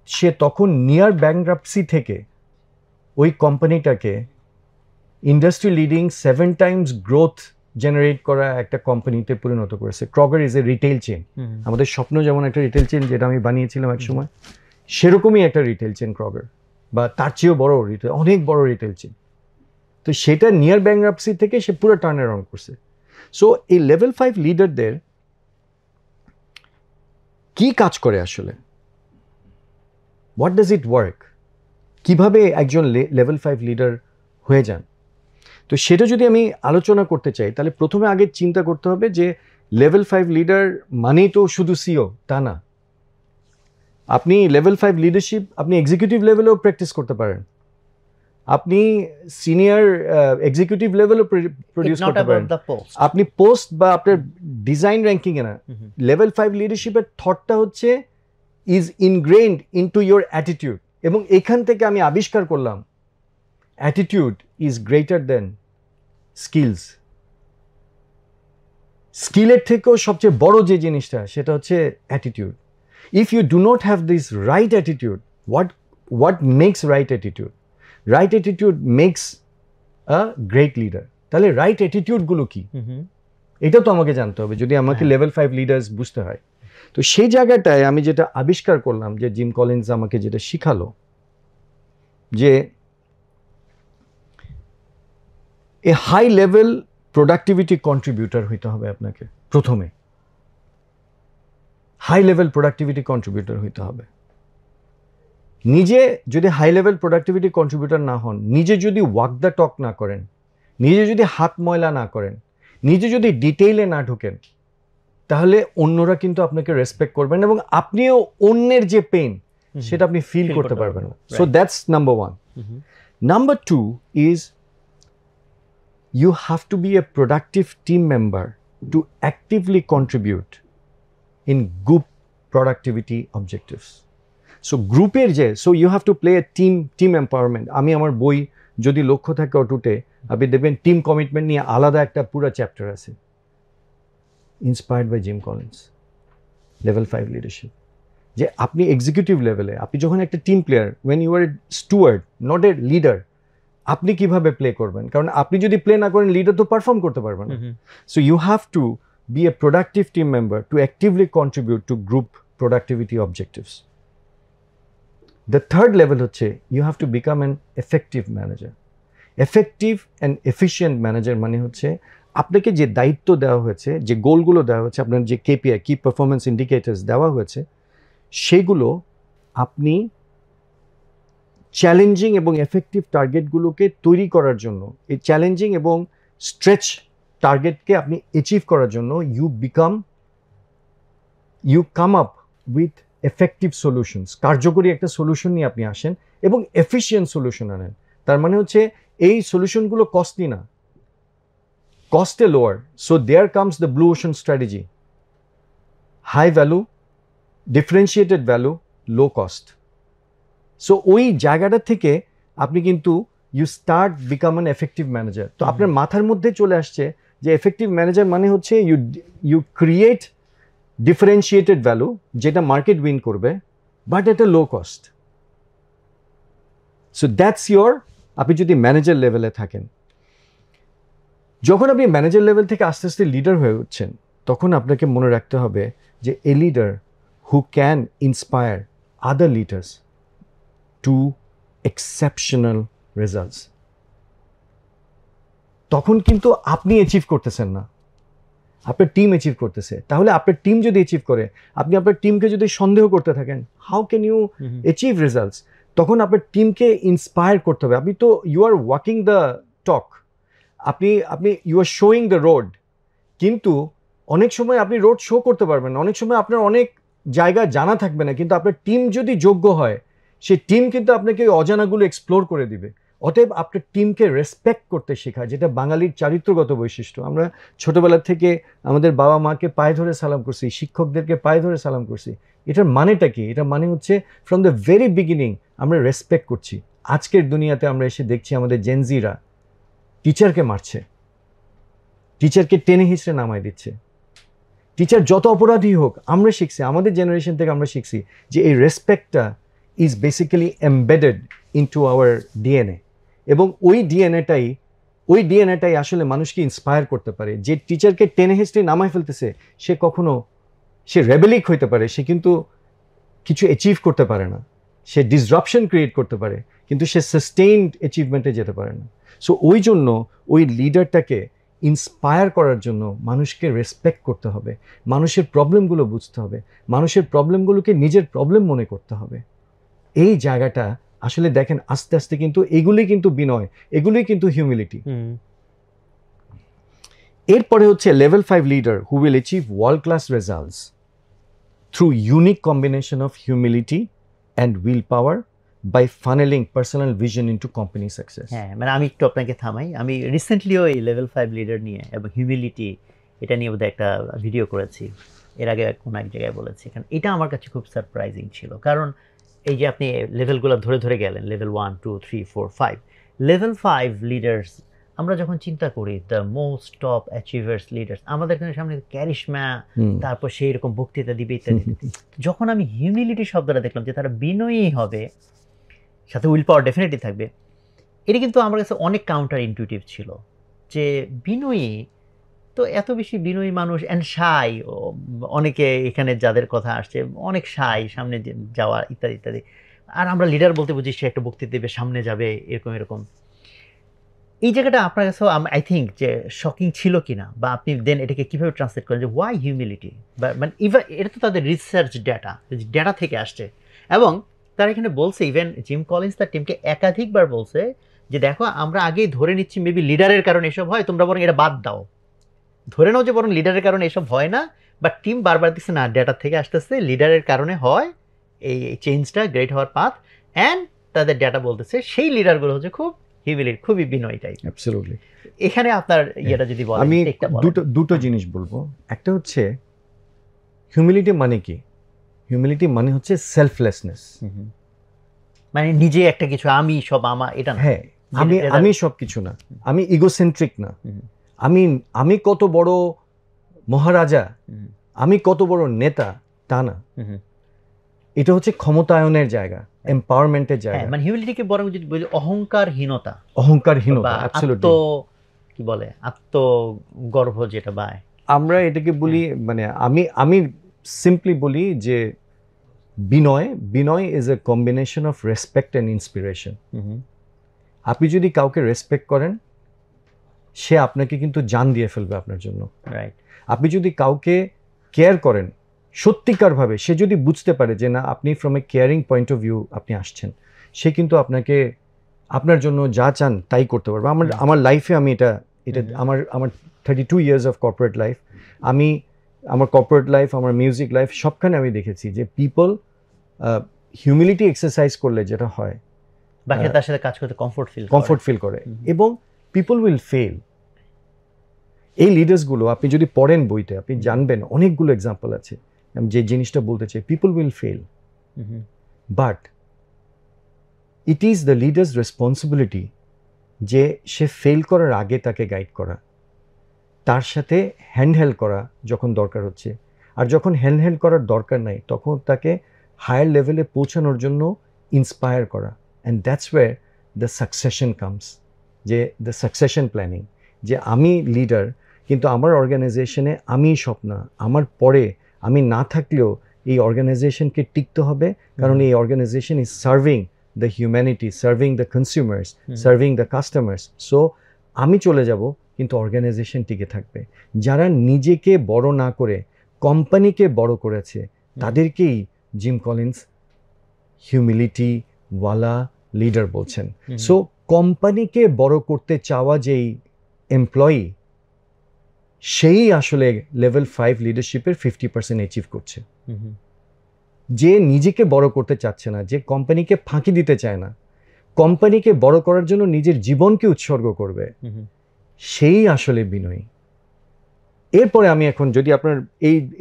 সে তখন নিয়ার ব্যাংক্রাপসি থেকে ওই কোম্পানিটাকে industry leading 7 times growth generate করা একটা কোম্পানিতে পরিণত করেছে। Kroger is a retail chain. আমাদের স্বপ্ন যেমন একটা রিটেল চেন, যেটা আমি বানিয়েছিলাম এক সময়, সেরকমই একটা রিটেল চেন ক্রগার, বা তার চেয়েও বড় রিটেল, অনেক বড় রিটেল চেন। তো সেটা নিয়ার ব্যাংক্রাপসি থেকে সে পুরো টার্ন অ্যারাউন্ড করছে। সো এই লেভেল 5 লিডারদের কি কাজ করে আসলে? What does it work? কিভাবে একজন লেভেল 5 লিডার হয়ে যান? তো সেটা যদি আমি আলোচনা করতে চাই, তাহলে প্রথমে আগে চিন্তা করতে হবে যে লেভেল 5 লিডার মানেই তো শুধু সিও, তা না। আপনি লেভেল 5 লিডারশিপ আপনি এক্সিকিউটিভ লেভেলেও প্র্যাকটিস করতে পারেন, আপনি সিনিয়র এক্সিকিউটিভ লেভেলও প্রডিউস করতে পারেন, আপনি পোস্ট বা আপনার ডিজাইন র্যাঙ্কিং এ না। লেভেল 5 লিডারশিপের থটটা হচ্ছে is ingrained into your attitude, এবং এখান থেকে আমি আবিষ্কার করলাম attitude is greater than skills. স্কিলের থেকেও সবচেয়ে বড় যে জিনিসটা সেটা হচ্ছে attitude. If you do not have this right attitude, what makes right attitude? Right attitude makes a great leader. তাহলে রাইট অ্যাটিটিউডগুলো কি, এটা তো আমাকে জানতে হবে যদি আমাকে লেভেল 5 লিডার্স বুঝতে হয়। তো সেই জায়গাটায় আমি যেটা আবিষ্কার করলাম, যে জিম কলিন্স আমাকে যেটা শিখালো, যে এ হাই লেভেল প্রোডাক্টিভিটি কন্ট্রিবিউটর হইতে হবে আপনাকে। প্রথমে হাই লেভেল প্রোডাক্টিভিটি কন্ট্রিবিউটর হইতে হবে। নিজে যদি হাই লেভেল প্রোডাক্টিভিটি কন্ট্রিবিউটর না হন, নিজে যদি ওয়াক দ্য টক না করেন, নিজে যদি হাত ময়লা না করেন, নিজে যদি ডিটেইলে না ঢোকেন, তাহলে অন্যরা কিন্তু আপনাকে রেসপেক্ট করবেন, এবং আপনিও অন্যের যে পেইন সেটা আপনি ফিল করতে পারবেন না। So that's number 1. Number 2 is you have to be a productive team member to actively contribute in group productivity objectives. So গ্রুপের so you have to play a team empowerment. আমি আমার বই যদি লক্ষ্য থাকে অটুটে, আপনি দেখবেন টিম কমিটমেন্ট নিয়ে আলাদা একটা পুরো চ্যাপ্টার আছে, inspired by Jim Collins, level 5 leadership. যে আপনি এক্সিকিউটিভ লেভেলে, আপনি যখন একটা team player, when you are a steward not a leader, আপনি কিভাবে প্লে করবেন? কারণ আপনি যদি প্লে না করেন, লিডার তো পারফর্ম করতে পারবেন না। So you have to be a productive team member to actively contribute to group productivity objectives. The third level হচ্ছে you have to become an effective manager. Effective and efficient manager মানে হচ্ছে আপনাকে যে দায়িত্ব দেওয়া হয়েছে, যে গোলগুলো দেওয়া হয়েছে, আপনার যে কেপিআই, কি পারফরমেন্স ইন্ডিকেটরস দেওয়া হয়েছে, সেগুলো আপনি চ্যালেঞ্জিং এবং এফেক্টিভ টার্গেটগুলোকে তৈরি করার জন্য, এই চ্যালেঞ্জিং এবং স্ট্রেচ টার্গেটকে আপনি অ্যাচিভ করার জন্য you come up with effective solutions. কার্যকরী একটা সলিউশন নিয়ে আপনি আসেন এবং এফিশিয়েন্ট সলিউশন আনেন। তার মানে হচ্ছে এই সলিউশনগুলো কস্টলি না। cost is lower. So there comes the blue ocean strategy. High value, differentiated value, low cost. So ওই জায়গাটা থেকে আপনি কিন্তু you start become an effective manager. তো আপনার মাথার মধ্যে চলে আসছে যে effective manager মানে হচ্ছে you create differentiated value যেটা মার্কেট উইন করবে but at A low cost. So that's your, আপনি যদি ম্যানেজার লেভেলে থাকেন। যখন আপনি ম্যানেজার লেভেল থেকে আস্তে আস্তে লিডার হয়ে উঠছেন, তখন আপনাকে মনে রাখতে হবে যে a leader who can inspire other leaders two exceptional results. তখন কিন্তু আপনি অ্যাচিভ করতেছেন না, আপনার টিম অ্যাচিভ করতেছে। তাহলে আপনার টিম যদি অ্যাচিভ করে, আপনি আপনার টিমকে যদি সন্দেহ করতে থাকেন, how can you achieve results? তখন আপনার টিমকে ইন্সপায়ার করতে হবে। আপনি তো you are walking the talk, আপনি you are showing the road, কিন্তু অনেক সময় আপনি রোড শো করতে পারবেন না, অনেক সময় আপনার অনেক জায়গা জানা থাকবে না, কিন্তু আপনার টিম যদি যোগ্য হয়, সেই টিম কিন্তু আপনাকে ওই অজানাগুলো এক্সপ্লোর করে দিবে। অতএব আপনার টিমকে রেসপেক্ট করতে শেখায়, যেটা বাঙালির চারিত্রগত বৈশিষ্ট্য। আমরা ছোটবেলা থেকে আমাদের বাবা মাকে পায়ে ধরে সালাম করছি, শিক্ষকদেরকে পায়ে ধরে সালাম করছি। এটার মানেটা কি? এটার মানে হচ্ছে ফ্রম দ্য ভেরি বিগিনিং আমরা রেসপেক্ট করছি। আজকের দুনিয়াতে আমরা এসে দেখছি আমাদের জেনজিরা টিচারকে মারছে, টিচারকে টেনে হিঁচড়ে নামাই দিচ্ছে। টিচার যত অপরাধী হোক, আমরা শিখছি, আমাদের জেনারেশন থেকে আমরা শিখছি যে এই রেসপেক্টটা is basically embedded into our DNA. এবং ওই ডিএনএটাই আসলে মানুষকে ইন্সপায়ার করতে পারে। যে টিচারকে টেনে হিঁচড়ে নামাই ফেলতেছে, সে রেবেলিক হইতে পারে, সে কিন্তু কিছু অ্যাচিভ করতে পারে না, সে ডিসরাপশন ক্রিয়েট করতে পারে, কিন্তু সে সাস্টেইনড অ্যাচিভমেন্টে যেতে পারে না। সো ওই জন্য ওই লিডারটাকে ইন্সপায়ার করার জন্য মানুষকে রেসপেক্ট করতে হবে, মানুষের প্রবলেমগুলো বুঝতে হবে, মানুষের প্রবলেমগুলোকে নিজের প্রবলেম মনে করতে হবে। এই জায়গাটা আসলে দেখেন আস্তে আস্তে কিন্তু এগুলোই কিন্তু বিনয়, এগুলোই কিন্তু হিউমিলিটি। এরপরে হচ্ছে level 5 leader who will achieve world class results through unique combination of humility and will power by funnelling personal vision into company success. হ্যাঁ, মানে আমি একটু আপনাকে থামাই। আমি রিসেন্টলিও এই লেভেল 5 লিডার নিয়ে এবং হিউমিলিটি এটা নিয়ে বোধহয় একটা ভিডিও করেছি, এর আগে কোনো এক জায়গায় বলেছি। কারণ এটা আমার কাছে খুব সারপ্রাইজিং ছিল। কারণ এই যে আপনি লেভেলগুলো ধরে ধরে গেলেন, লেভেল 1 2 3 4 5, লেভেল 5 লিডার্স আমরা যখন চিন্তা করি the most top achievers leaders, আমাদের সামনে ক্যারিশমা, তারপর সেই রকম বক্তৃতা দিবে ইত্যাদি। যখন আমি হিউমিলিটি শব্দটা দেখলাম যে তারা বিনয়ী হবে, সাথে উইল পাওয়ার ডেফিনেটলি থাকবে, এটা কিন্তু আমার কাছে অনেক কাউন্টার ইনটিউটিভ ছিল। যে বিনয়ী তো এত বেশি বিনয়ী মানুষ অ্যান্ড শাই, অনেকে এখানে যাদের কথা আসছে অনেক শাই, সামনে যাওয়া ইত্যাদি ইত্যাদি। আর আমরা লিডার বলতে বুঝি সে একটা বক্তৃতা দেবে, সামনে যাবে, এরকম। এই জায়গাটা আপনার কাছেও আই থিঙ্ক যে শকিং ছিল কিনা, বা আপনি দেন এটাকে কীভাবে ট্রান্সলেট করেন যে ওয়াই হিউমিলিটি? বা মানে এটা তো তাদের রিসার্চ ডেটা থেকে আসছে। এবং তারা এখানে বলছে, ইভেন জিম কলিন্স তার টিমকে একাধিকবার বলছে যে দেখো আমরা আগেই ধরে নিচ্ছি মেবি লিডারের কারণে এসব হয়, তোমরা বরং এটা বাদ দাও, ধরে নাও যে বরং লিডারের কারণে এসব হয় না। বাট টিম বারবার দিচ্ছে না, ডেটা থেকে আসতেছে লিডারের কারণে হয় এই চেঞ্জটা, গ্রেট হওয়ার পাথ। অ্যান্ড তাদের ডেটা বলতেছে সেই লিডারগুলো হচ্ছে খুব হিউমিলিটি, খুবই বিনয়ী টাইপ। অ্যাবসলিউটলি। এখানে আপনার ইয়েটা যদি বলেন। আমি দুটো জিনিস বলবো। একটা হচ্ছে হিউমিলিটি মানে কি? হিউমিলিটি মানে হচ্ছে সেলফলেসনেস, মানে নিজে একটা কিছু, আমি সব আমার, এটা না। হ্যাঁ, আমি সব কিছু না, আমি ইগোসেন্ট্রিক না, আমি কত বড় মহারাজা, আমি কত বড় নেতা, তা না। এটা হচ্ছে ক্ষমতায়নের জায়গা, এম্পাওয়ারমেন্টের জায়গা। মানে হিউমিলিটিকে বরং যদি বলি অহংকারহীনতা, অ্যাবসলিউটলি। কি বলে আত্মগর্ব যেটা বায়, আমরা এটাকে বলি, মানে আমি সিম্পলি বলি যে বিনয় is a combination of respect and inspiration. আপনি যদি কাউকে রেসপেক্ট করেন, সে আপনাকে কিন্তু জান দিয়ে ফেলবে আপনার জন্য। রাইট। আপনি যদি কাউকে কেয়ার করেন সত্যিকারভাবে, সে যদি বুঝতে পারে যে না আপনি from a caring point of view আপনি আসছেন, সে কিন্তু আপনাকে আপনার জন্য যা চান তাই করতে পারবে। আমার লাইফে আমি এটা আমার 32 ইয়ার্স অফ কর্পোরেট লাইফ, আমার কর্পোরেট লাইফ, আমার মিউজিক লাইফ, সবখানে আমি দেখেছি যে পিপল হিউমিলিটি এক্সারসাইজ করলে যেটা হয়, বাকি তার সাথে কাজ করতে কমফোর্ট ফিল করে, এবং পিপল উইল ফেল। এই লিডার্সগুলো আপনি যদি পড়েন বইতে আপনি জানবেন অনেকগুলো এক্সাম্পল আছে। আমি যে জিনিসটা বলতে চাই, people will fail, but it is the leaders responsibility যে সে ফেল করার আগে তাকে গাইড করা, তার সাথে হ্যান্ডহেল্ড করা যখন দরকার হচ্ছে, আর যখন হ্যান্ডহেল্ড করার দরকার নাই তখন তাকে হায়ার লেভেলে পৌঁছানোর জন্য ইন্সপায়ার করা। And that's where the succession comes, যে দ্য সাকসেশন প্ল্যানিং, যে আমি লিডার কিন্তু আমার অর্গানাইজেশনে আমিই সব না, আমার পরে আমি না থাকলেও এই অর্গানাইজেশনকে টিকতে হবে, কারণ এই organisation is serving the humanity, serving the consumers, serving the customers. So আমি চলে যাব কিন্তু অর্গানাইজেশন টিকে থাকবে। যারা নিজেকে বড় না করে কোম্পানিকে বড় করেছে তাদেরকেই জিম কলিন্স হিউমিলিটি ওয়ালা লিডার বলছেন। সো কোম্পানিকে বড় করতে চাওয়া যেই এমপ্লয়ি, সেই আসলে লেভেল 5 লিডারশিপের 50% অ্যাচিভ করছে। যে নিজেকে বড় করতে চাচ্ছে না, যে কোম্পানিকে ফাঁকি দিতে চায় না, কোম্পানিকে বড় করার জন্য নিজের জীবনকে উৎসর্গ করবে, সেই আসলে বিনয়ী। এরপরে আমি এখন যদি আপনার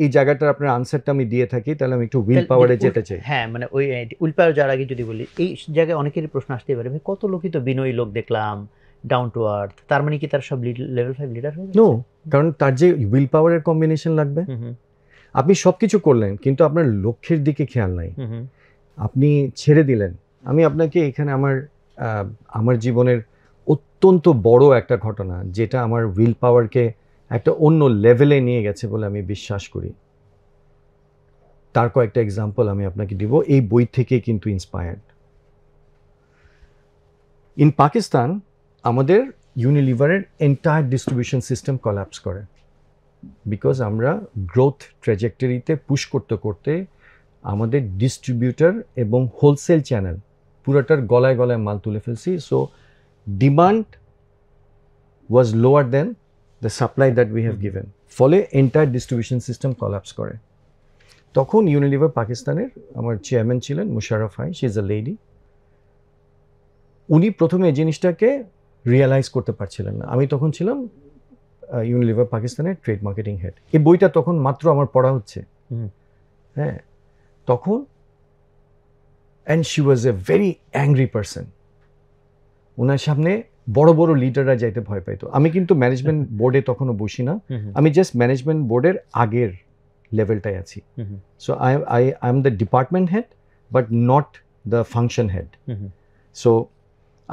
এই জায়গাটার আপনার আনসারটা আমি দিয়ে থাকি, তাহলে আমি একটু উইল পাওয়ারে যেতে চাই। হ্যাঁ, মানে ওই উইল পাওয়ার যাওয়ার আগে যদি বলি, এই জায়গায় অনেকেরই প্রশ্ন আসতেই পারে, ভাই কত লোকই তো বিনয়ী লোক দেখলাম, ডাউন টু আর্থ, তার মানে কি তার সব লেভেল 5 লিডার হয়ে যাচ্ছে? নো, কারণ তার যে উইল পাওয়ারের কম্বিনেশন লাগবে। আপনি সবকিছু করলেন কিন্তু আপনার লক্ষ্যের দিকে খেয়াল নাই, আপনি ছেড়ে দিলেন। আমি আপনাকে এখানে আমার জীবনের অত্যন্ত বড় একটা ঘটনা, যেটা আমার উইল পাওয়ারকে একটা অন্য লেভেলে নিয়ে গেছে বলে আমি বিশ্বাস করি, তার কয়েকটা এক্সাম্পল আমি আপনাকে দিব। এই বই থেকে কিন্তু ইন্সপায়ার্ড। ইন পাকিস্তান আমাদের ইউনিলিভারের এন্টায়ার ডিস্ট্রিবিউশন সিস্টেম কলাপস করে, বিকজ আমরা গ্রোথ ট্র্যাজেক্টরিতে পুশ করতে করতে আমাদের ডিস্ট্রিবিউটর এবং হোলসেল চ্যানেল পুরোটার গলায় গলায় মাল তুলে ফেলছি। So demand was lower then the supply that we have given, ফলে এন্টায়ার ডিস্ট্রিবিউশন সিস্টেম কলাপস করে। তখন ইউনিলিভার পাকিস্তানের আমার চেয়ারম্যান ছিলেন মুশারফ ভাই, শি ইজ আ লেডি। উনি প্রথমে এই জিনিসটাকে রিয়েলাইজ করতে পারছিলেন না। আমি তখন ছিলাম ইউনিলিভার পাকিস্তানের ট্রেড মার্কেটিং হেড। এই বইটা তখন মাত্র আমার পড়া হচ্ছে। হ্যাঁ, তখন and she was a very angry person. ওনার সামনে বড় বড় লিডাররা যাইতে ভয় পাইতো। আমি কিন্তু ম্যানেজমেন্ট বোর্ডে তখনও বসি না, আমি জাস্ট ম্যানেজমেন্ট বোর্ডের আগের লেভেলটাই আছি। So I am the department head but not the function head. So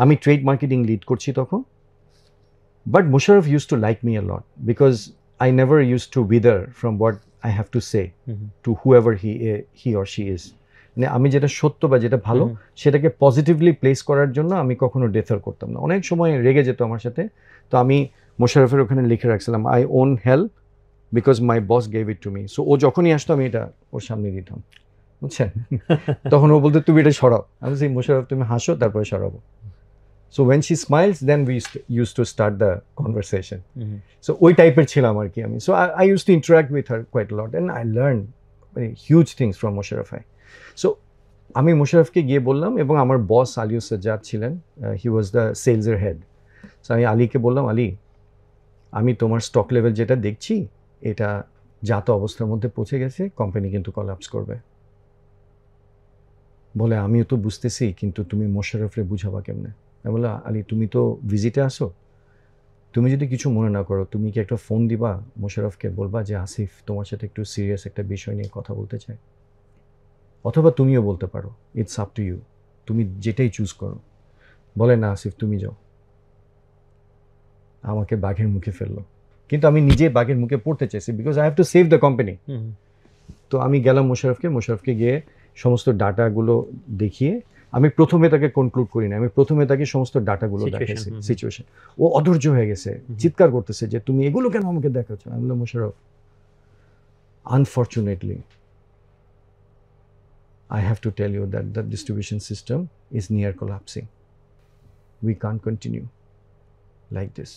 আমি ট্রেড মার্কেটিং লিড করছি তখন। But Musharraf used to like me a lot because I never used to wither from what I have to say to whoever he or she is. মানে আমি যেটা সত্য বা যেটা ভালো সেটাকে পজিটিভলি প্লেস করার জন্য আমি কখনো ডেথার করতাম না। অনেক সময় রেগে যেত আমার সাথে, তো আমি মোশাররফের ওখানে লিখে রাখছিলাম I own hell because my boss gave it to me. So ও যখনই আসতো আমি এটা ওর সামনে দিতাম, বুঝছেন? তখন ও বলতো তুমি এটা সরাও। আমি বলছি মোশাররফ তুমি হাসো তারপরে সরাবো। So when she smiles, then we used to start the conversation. So ওই টাইপের ছিলাম আর কি আমি। So I used to interact with her quite a lot and I learned huge things from Musharraf bhai. So আমি মুশাররফকে গিয়ে বললাম, এবং আমার বস আলিউস সাজ্জাদ ছিলেন, হি ওয়াজ দ্য সেলসের হেড। সো আমি আলীকে বললাম, আলী আমি তোমার স্টক লেভেল যেটা দেখছি এটা জাত অবস্থার মধ্যে পৌঁছে গেছে, কোম্পানি কিন্তু কলাপস করবে। বলে আমিও তো বুঝতেছি, কিন্তু তুমি মোশাররফরে বুঝাবা কেমনে? আমি বললাম আলী তুমি তো ভিজিটে আসো, তুমি যদি কিছু মনে না করো তুমি কি একটা ফোন দিবা মোশাররফকে, বলবা যে আসিফ তোমার সাথে একটু সিরিয়াস একটা বিষয় নিয়ে কথা বলতে চাই, অথবা তুমিও বলতে পারো, ইটস আপ টু ইউ, তুমি যেটাই চুজ করো। বলে না আসিফ তুমি যাও। আমাকে বাঘের মুখে ফেললো, কিন্তু আমি নিজে বাঘের মুখে পড়তে চাইছি because I have to save the company. তো আমি গেলাম মোশাররফকে গিয়ে সমস্ত ডাটাগুলো দেখিয়ে, আমি প্রথমে তাকে কনক্লুড করি না, আমি প্রথমে তাকে সমস্ত ডাটাগুলো দেখাইছি, সিচুয়েশন। ও অধৈর্য হয়ে গেছে, চিৎকার করতেছে যে তুমি এগুলো কেন আমাকে দেখাচ্ছ? আমি বললাম Mosharraf unfortunately I have to tell you that the distribution system is near collapsing. We can't continue like this.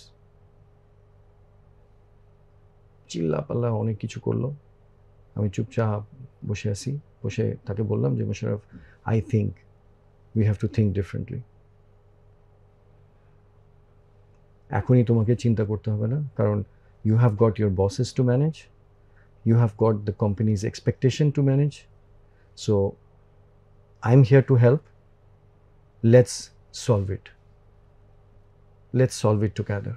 চিল্লা পাল্লা অনেক কিছু করলো, আমি চুপচাপ বসে আছি। বসে তাকে বললাম যে Mosharraf I think we have to think differently. এখনই তোমাকে চিন্তা করতে হবে না, কারণ you have got your bosses to manage, you have got the company's expectation to manage. So I'm here to help. Let's solve it. Let's solve it together.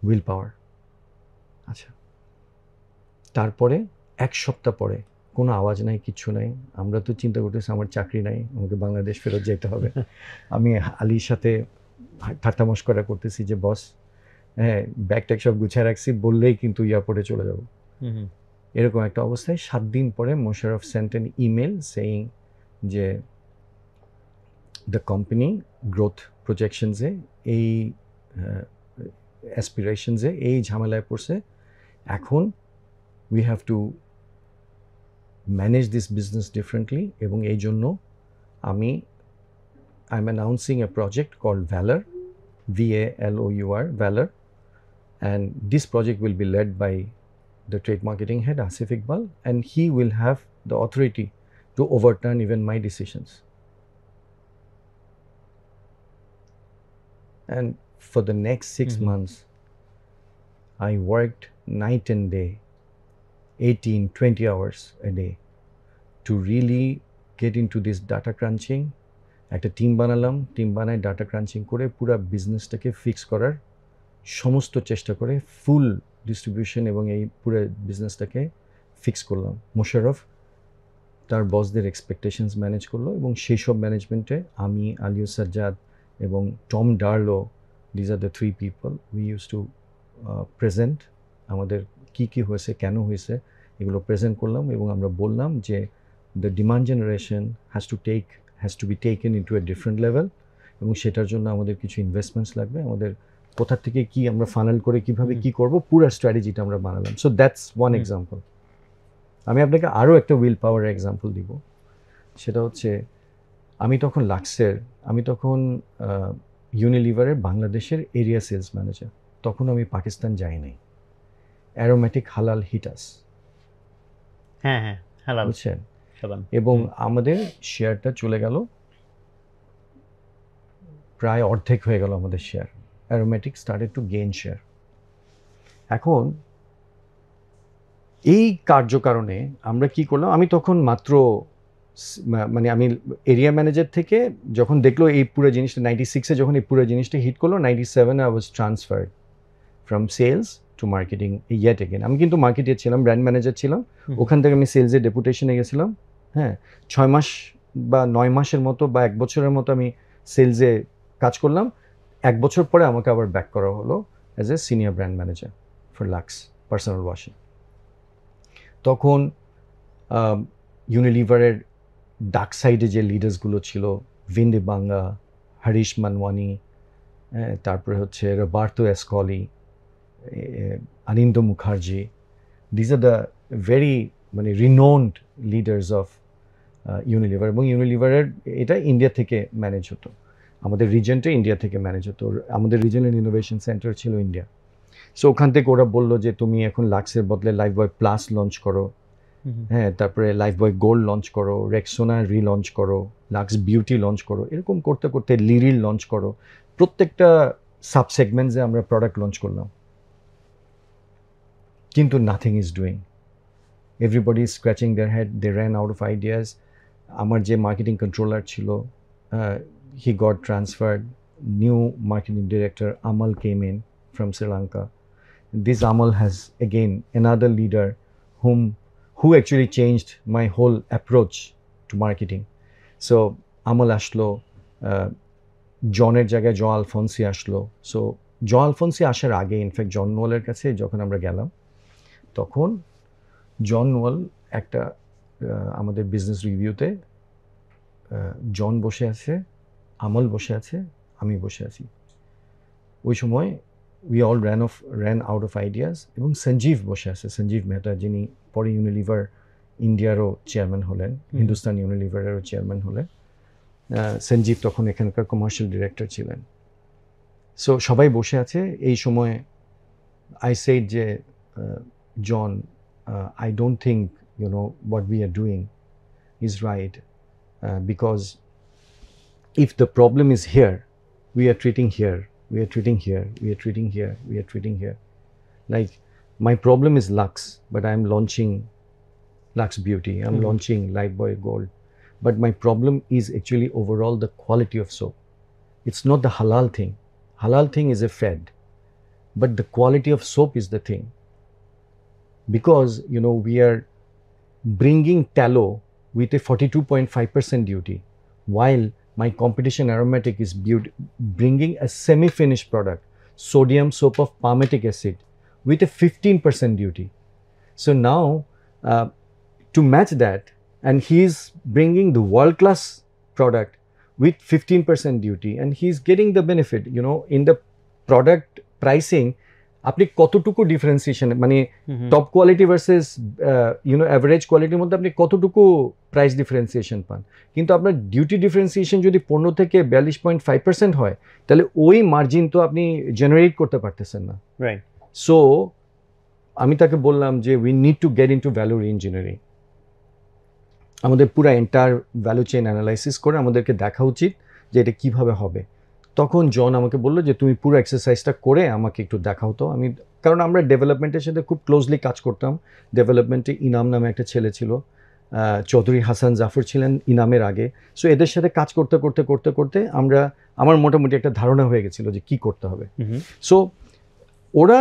Willpower. আচ্ছা, তারপরে এক সপ্তাহ পরে কোনো আওয়াজ নাই, কিচ্ছু নাই। আমরা তো চিন্তা করতেছি আমার চাকরি নাই, আমাকে বাংলাদেশ ফেরত যেতে হবে। আমি আলীর সাথে ঠাট্টা মশকরা করতেছি যে বস, হ্যাঁ ব্যাগ ট্যাগ সব গুছিয়ে রাখছি, বললেই কিন্তু এয়ারপোর্টে চলে যাব। এরকম একটা অবস্থায় 7 দিন পরে Mosharraf sent an email saying যে দ্য কোম্পানি গ্রোথ প্রজেকশনসে এই অ্যাসপিরেশনসে এই ঝামেলায় পড়ছে, এখন we have to manage this business differently. এবং এই জন্য I am announcing a project called valour, VALOUR, Valor, and this project will be led by the trade marketing head Asif Iqbal, and he will have the authority to overturn even my decisions. And for the next 6 months, I worked night and day, 18-20 hours a day to really get into this data crunching. একটা team বানালাম, team বানায় data crunching করে পুরো বিজনেসটাকে fix করার সমস্ত চেষ্টা করে ফুল distribution এবং এই পুরো বিজনেসটাকে ফিক্স করলাম। মোশাররফ তার বসদের এক্সপেকটেশনস ম্যানেজ করলো এবং সেই সব ম্যানেজমেন্টে আমি, আলিউ সাজ্জাদ এবং Tom Darlow, these are the 3 people we use to present আমাদের কি কি হয়েছে, কেন হয়েছে, এগুলো প্রেজেন্ট করলাম এবং আমরা বললাম যে the demand generation has to be taken into a different level, এবং সেটার জন্য আমাদের কিছু ইনভেস্টমেন্টস লাগবে, আমাদের কোথা থেকে কি আমরা ফানেল করে কিভাবে কি করব, পুরো স্ট্র্যাটেজিটা আমরা বানালাম। So that's one example. আমি আপনাকে আরও একটা উইল পাওয়ারের এক্সাম্পল দিব, সেটা হচ্ছে আমি তখন ইউনিলিভারের বাংলাদেশের এরিয়া সেলস ম্যানেজার। তখন আমি পাকিস্তান যাই নাই। অ্যারোমেটিক হালাল হিটাস, হ্যাঁ হ্যাঁ হালাল বুঝছেন, সাবান। এবং আমাদের শেয়ারটা চলে গেল, প্রায় অর্ধেক হয়ে গেল আমাদের share. Aromatic started to gain share. এখন এই কার্যকারণে আমরা কি করলাম, আমি তখন মাত্র মানে আমি এরিয়া ম্যানেজার থেকে যখন দেখলো এই পুরো জিনিসটা 96-এ যখন এই পুরো জিনিসটা হিট করলো, 97 I was transferred from sales to marketing yet again. আমি কিন্তু মার্কেটে ছিলাম, ব্র্যান্ড ম্যানেজার ছিলাম, ওখান থেকে আমি সেলসের ডেপুটেশনে গেছিলাম। হ্যাঁ, 6 মাস বা 9 মাসের মতো বা 1 বছরের মতো আমি সেলসে কাজ করলাম। 1 বছর পরে আমাকে আবার ব্যাক করা হলো as a senior brand manager for Lux personal washing. তখন ইউনিলিভারের ডার্ক সাইডে যে লিডার্সগুলো ছিল, ভিন্ডে বাঙ্গা, হরিশ মানওয়ানি, তারপরে হচ্ছে Roberto Escoli, Aninda Mukherjee, these are the very মানে রিনোনড লিডার্স অফ ইউনিলিভার। এবং ইউনিলিভারের এটা ইন্ডিয়া থেকে ম্যানেজ হতো, আমাদের রিজনটা ইন্ডিয়া থেকে ম্যানেজ হতো, আমাদের রিজনাল ইনোভেশন সেন্টার ছিল ইন্ডিয়া। সো ওখান থেকে ওরা বললো যে তুমি এখন লাক্সের বদলে লাইফবয় প্লাস লঞ্চ করো, হ্যাঁ, তারপরে লাইফবয় গোল্ড লঞ্চ করো, রেক্সোনা রিলঞ্চ করো, লাক্স বিউটি লঞ্চ করো, এরকম করতে করতে লিরিল লঞ্চ করো। প্রত্যেকটা সাবসেগমেন্টসে আমরা প্রোডাক্ট লঞ্চ করলাম, কিন্তু nothing is doing. Everybody is scratching their head, they ran out of ideas. আমার যে মার্কেটিং কন্ট্রোলার ছিল, he got transferred, new marketing director Amal came in from Sri Lanka. This Amal has again another leader who actually changed my whole approach to marketing. So Amal ashlo, জনের জায়গায় জন আলফন্সি আসলো। So জন আলফন্সি আসার আগে in fact জন নোয়েলের কাছে যখন আমরা গেলাম, তখন জন নোয়েল একটা আমাদের বিজনেস রিভিউতে জন বসে আছে, আমল বসে আছে, আমি বসে আছি। ওই সময় we all ran out of ideas, এবং সঞ্জীব বসে আছে, সঞ্জীব মেহতা, যিনি পরে ইউনিলিভার ইন্ডিয়ারও চেয়ারম্যান হলেন, হিন্দুস্তান ইউনিলিভারেরও চেয়ারম্যান হলেন। সঞ্জীব তখন এখানকার কমার্শিয়াল ডিরেক্টর ছিলেন। সো সবাই বসে আছে। এই সময় আই সেড যে John, I don't think you know what we are doing is right, because if the problem is here, we are treating here, we are treating here, we are treating here, we are treating here. Like my problem is Lux, but I am launching Lux Beauty, I'm launching Lifebuoy Gold, but my problem is actually overall the quality of soap. It's not the halal thing. Halal thing is a fad, but the quality of soap is the thing. Because we are bringing tallow with a 42.5% duty, while my competition aromatic is bringing a semi-finished product, sodium soap of palmitic acid, with a 15% duty. So now to match that, and he is bringing the world-class product with 15% duty, and he is getting the benefit. In the product pricing, আপনি কতটুকু differentiation মানে top quality versus average কোয়ালিটির মধ্যে আপনি কতটুকু price differentiation পান, কিন্তু আপনার ডিউটি ডিফারেন্সিয়েশন যদি 15 থেকে 42.5% হয়, তাহলে ওই মার্জিন তো আপনি জেনারেট করতে পারতেছেন না, রাইট? সো আমি তাকে বললাম যে we need to get into value engineering. আমাদের পুরো এন্টায়ার ভ্যালু চেইন অ্যানালাইসিস করে আমাদেরকে দেখা উচিত যে এটা কিভাবে হবে। তখন জন আমাকে বললো যে তুমি পুরো এক্সারসাইজটা করে আমাকে একটু দেখাও তো। কারণ আমরা ডেভেলপমেন্টের সাথে খুব ক্লোজলি কাজ করতাম। ডেভেলপমেন্টে ইনাম নামে একটা ছেলে ছিল, চৌধুরী হাসান জাফর ছিলেন ইনামের আগে। সো এদের সাথে কাজ করতে করতে করতে করতে আমার মোটামুটি একটা ধারণা হয়ে গেছিলো যে কী করতে হবে। সো ওরা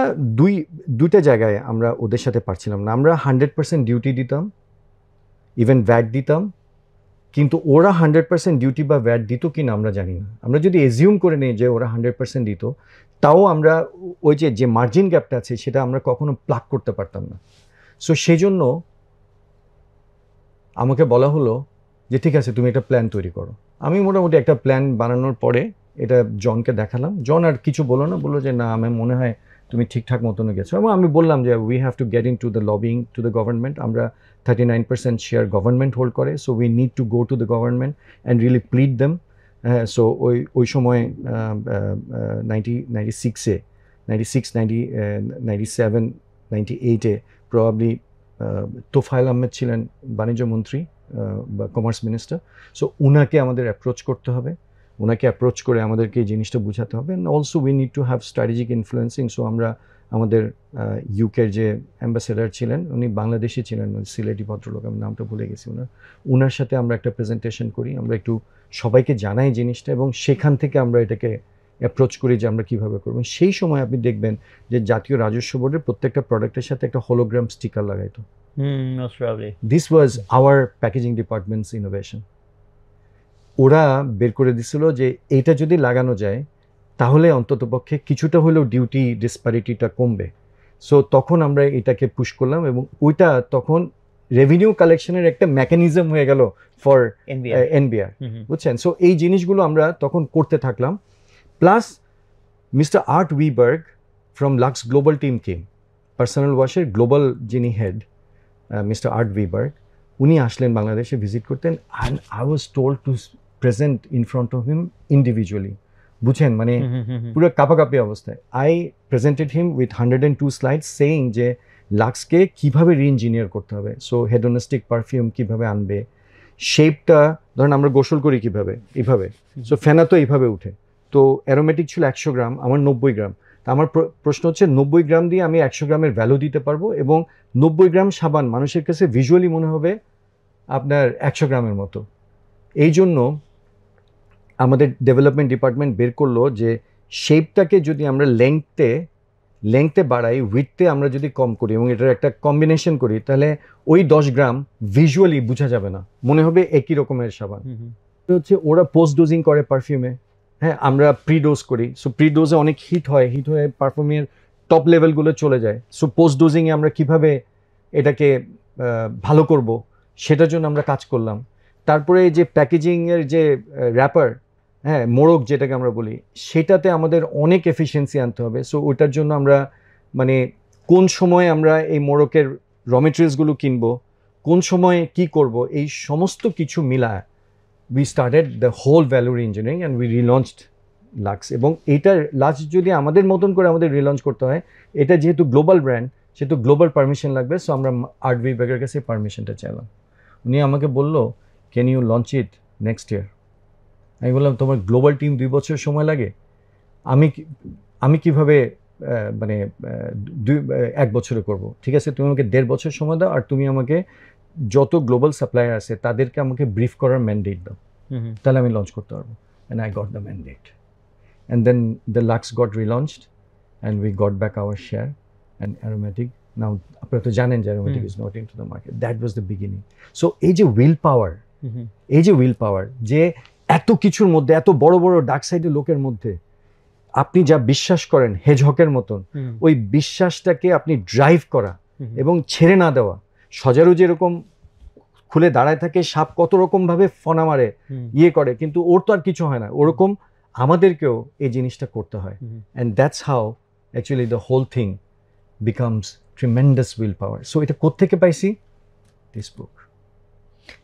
দুইটা জায়গায় আমরা ওদের সাথে পারছিলাম না। আমরা 100% ডিউটি দিতাম, ইভেন ভ্যাট দিতাম, কিন্তু ওরা 100% ডিউটি বা ভ্যাট দিত কি না আমরা জানি না। আমরা যদি এজিউম করে নিই যে ওরা 100% দিত, তাও আমরা ওই যে মার্জিন গ্যাপটা আছে সেটা আমরা কখনো প্লাগ করতে পারতাম না। সো সেই জন্য আমাকে বলা হলো যে ঠিক আছে তুমি একটা প্ল্যান তৈরি করো। আমি মোটামুটি একটা প্ল্যান বানানোর পরে এটা জনকে দেখালাম। জন আর কিছু বলো না, বললো যে না আমার মনে হয় তুমি ঠিকঠাক মতন গেছো। এবং আমি বললাম যে we have to get in to the lobbying to the government. আমরা 39% শেয়ার গভর্নমেন্ট হোল্ড করে, so we need to go to the government and really plead them. So ওই সময় 96, 97, 98-এ প্রবাবলি তোফায়েল আহমেদ ছিলেন বাণিজ্য মন্ত্রী বা কমার্স মিনিস্টার। সো উনাকে আমাদের অ্যাপ্রোচ করতে হবে, ওনাকে অ্যাপ্রোচ করে আমাদেরকে এই জিনিসটা বোঝাতে হবে। And also we need to have strategic influencing. So আমরা আমাদের ইউকের যে অ্যাম্বাসেডার ছিলেন উনি বাংলাদেশি ছিলেন, সিলেটি ভদ্রলোক, আমি নামটা ভুলে গেছি ওনার সাথে আমরা একটা প্রেজেন্টেশন করি, আমরা একটু সবাইকে জানাই জিনিসটা, এবং সেখান থেকে আমরা এটাকে অ্যাপ্রোচ করি যে আমরা কীভাবে করবো। সেই সময় আপনি দেখবেন যে জাতীয় রাজস্ব বোর্ডের প্রত্যেকটা প্রোডাক্টের সাথে একটা হোলোগ্রাম স্টিকার লাগাইতো। This was our packaging department's innovation. ওরা বের করে দিছিল যে এইটা যদি লাগানো যায় তাহলে অন্ততপক্ষে কিছুটা হলেও ডিউটি ডিসপ্যারিটিটা কমবে। সো তখন আমরা এটাকে পুশ করলাম, এবং ওইটা তখন রেভিনিউ কালেকশনের একটা মেকানিজম হয়ে গেল ফর এনবিআর, বুঝছেন? সো এই জিনিসগুলো আমরা তখন করতে থাকলাম। Plus mister Art Wiberg from Lux global team came, personal ওয়াশের গ্লোবাল যিনি হেড মিস্টার আর্ট উইবার্গ, উনি আসলেন বাংলাদেশে ভিজিট করতেন। And I was told to present in front of him individually, বুঝছেন? মানে পুরো কাপাকাপি অবস্থায় I presented him with 102 slides saying যে লাক্সকে কীভাবে রি-ইঞ্জিনিয়ার করতে হবে। সো হেডোনিস্টিক পারফিউম কীভাবে আনবে, শেপটা ধরেন আমরা গোসল করি কীভাবে, এইভাবে, সো ফেনা তো এইভাবে উঠে, তো অ্যারোমেটিক ছিল 100 গ্রাম, আমার 90 গ্রাম। তা আমার প্রশ্ন হচ্ছে 90 গ্রাম দিয়ে আমি 100 গ্রামের ভ্যালু দিতে পারবো, এবং 90 গ্রাম সাবান মানুষের কাছে ভিজুয়ালি মনে হবে আপনার 100 গ্রামের মতো। এই জন্য আমাদের ডেভেলপমেন্ট ডিপার্টমেন্ট বের করলো যে শেপটাকে যদি আমরা লেংথে বাড়াই, উইডথে আমরা যদি কম করি এবং এটার একটা কম্বিনেশন করি, তাহলে ওই 10 গ্রাম ভিজুয়ালি বোঝা যাবে না, মনে হবে একই রকমের সাবান। হচ্ছে ওরা পোস্ট ডোজিং করে পারফিউমে, হ্যাঁ আমরা প্রি ডোজ করি। সো প্রি ডোজে অনেক হিট হয়ে পারফিউমের টপ লেভেলগুলো চলে যায়। সো পোস্ট ডোজিংয়ে আমরা কিভাবে এটাকে ভালো করব সেটার জন্য আমরা কাজ করলাম। তারপরে যে প্যাকেজিংয়ের যে র্যাপার, হ্যাঁ মোড়ক যেটাকে আমরা বলি, সেটাতে আমাদের অনেক এফিসিয়েন্সি আনতে হবে। সো ওইটার জন্য আমরা মানে কোন সময় আমরা এই মোড়কের র মেটেরিয়ালসগুলো কিনবো, কোন সময় কি করব, এই সমস্ত কিছু মিলায় we started the whole value engineering and we relaunched Lux. এবং এইটার লাক্স যদি আমাদের মতন করে আমাদের রিলঞ্চ করতে হয়, এটা যেহেতু গ্লোবাল ব্র্যান্ড সেহেতু গ্লোবাল পারমিশন লাগবে। সো আমরা আর্ট উইবার্গের কাছে পারমিশনটা চাইলাম। উনি আমাকে বললো can you launch it next year. আমি বললাম তোমার গ্লোবাল টিম 2 বছর সময় লাগে, আমি কিভাবে মানে 1 বছরে করব, ঠিক আছে, তুমি আমাকে 1.5 বছর সময় দাও, আর তুমি আমাকে যত গ্লোবাল সাপ্লায়ার আছে তাদেরকে আমাকে ব্রিফ করার ম্যান্ডেট দাও, তাহলে আমি লঞ্চ করতে পারবো। And I got the mandate, and then the Lux got relaunched and we got back our share and Aromatic now আপনারা তো জানেন যে Aromatic is not in to the market. That was the beginning. So এই যে will পাওয়ার, যে এত কিছুর মধ্যে, এত বড় বড় ডার্ক সাইডের লোকের মধ্যে আপনি যা বিশ্বাস করেন হেজহকের মতন, ওই বিশ্বাসটাকে আপনি ড্রাইভ করা এবং ছেড়ে না দেওয়া। সজারু যেরকম খুলে দাঁড়ায় থাকে, সাপ কত রকম ভাবে ফনা মারে, ইয়ে করে, কিন্তু ওর তো আর কিছু হয় না, ওরকম আমাদেরকেও এই জিনিসটা করতে হয়। And that's how actually the whole thing becomes tremendous will power. So এটা কোত্থেকে পাইছি? This book.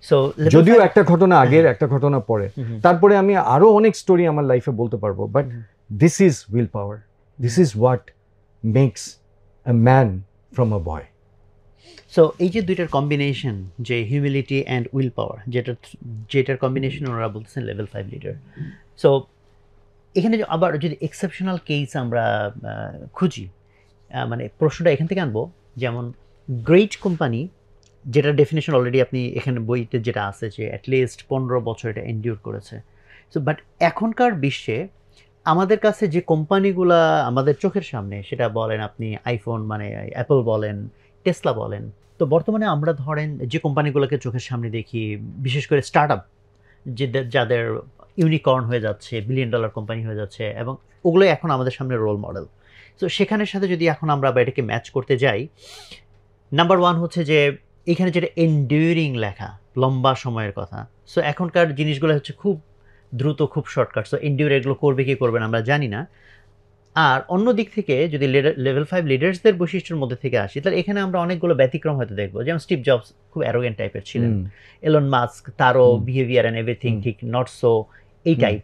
সো যদিও একটা ঘটনা আগের, একটা ঘটনা পরে, তারপরে আমি আরো অনেক স্টোরি আমার লাইফে বলতে পারবো, but this is will power. This is what makes a man from a boy. So এই যে দুইটার কম্বিনেশন, যে হিউমিলিটি অ্যান্ড উইল পাওয়ার, যেটার কম্বিনেশন ওরা বলতেছেন লেভেল 5 লিডার। সো এখানে আবার যদি এক্সেপশনাল কেস আমরা খুঁজি, মানে প্রশ্নটা এখান থেকে আনবো, যেমন গ্রেট কোম্পানি, যেটা ডেফিনেশন অলরেডি আপনি এখানে বইতে যেটা আছে যে অ্যাটলিস্ট 15 বছর এটা এনডিউর করেছে। সো বাট এখনকার বিশ্বে আমাদের কাছে যে কোম্পানিগুলা আমাদের চোখের সামনে, সেটা বলেন আপনি আইফোন, মানে অ্যাপল বলেন, টেসলা বলেন, তো বর্তমানে আমরা ধরেন যে কোম্পানিগুলোকে চোখের সামনে দেখি, বিশেষ করে স্টার্ট আপ যাদের ইউনিকর্ন হয়ে যাচ্ছে, $1 বিলিয়ন কোম্পানি হয়ে যাচ্ছে, এবং ওগুলোই এখন আমাদের সামনে রোল মডেল। সো সেখানের সাথে যদি এখন আমরা এটাকে ম্যাচ করতে যাই, নাম্বার 1 হচ্ছে যে এখানে যেটা এন্ডিউরিং লেখা, লম্বা সময়ের কথা। সো এখনকার জিনিসগুলো হচ্ছে খুব দ্রুত, খুব শর্টকাট। সো এন্ডিউর এগুলো করবে কি করবে না আমরা জানি না। আর অন্য দিক থেকে যদি লেভেল 5 লিডার্সদের বৈশিষ্ট্যের মধ্যে থেকে আসি, তাহলে এখানে আমরা অনেকগুলো ব্যতিক্রম হয়তো দেখবো। যেমন স্টিভ জবস খুব অ্যারোগেন্ট টাইপের ছিলেন, এলন মাস্ক তারও বিহেভিয়ার অ্যান্ড এভরিথিং ঠিক নট সো এই টাইপ।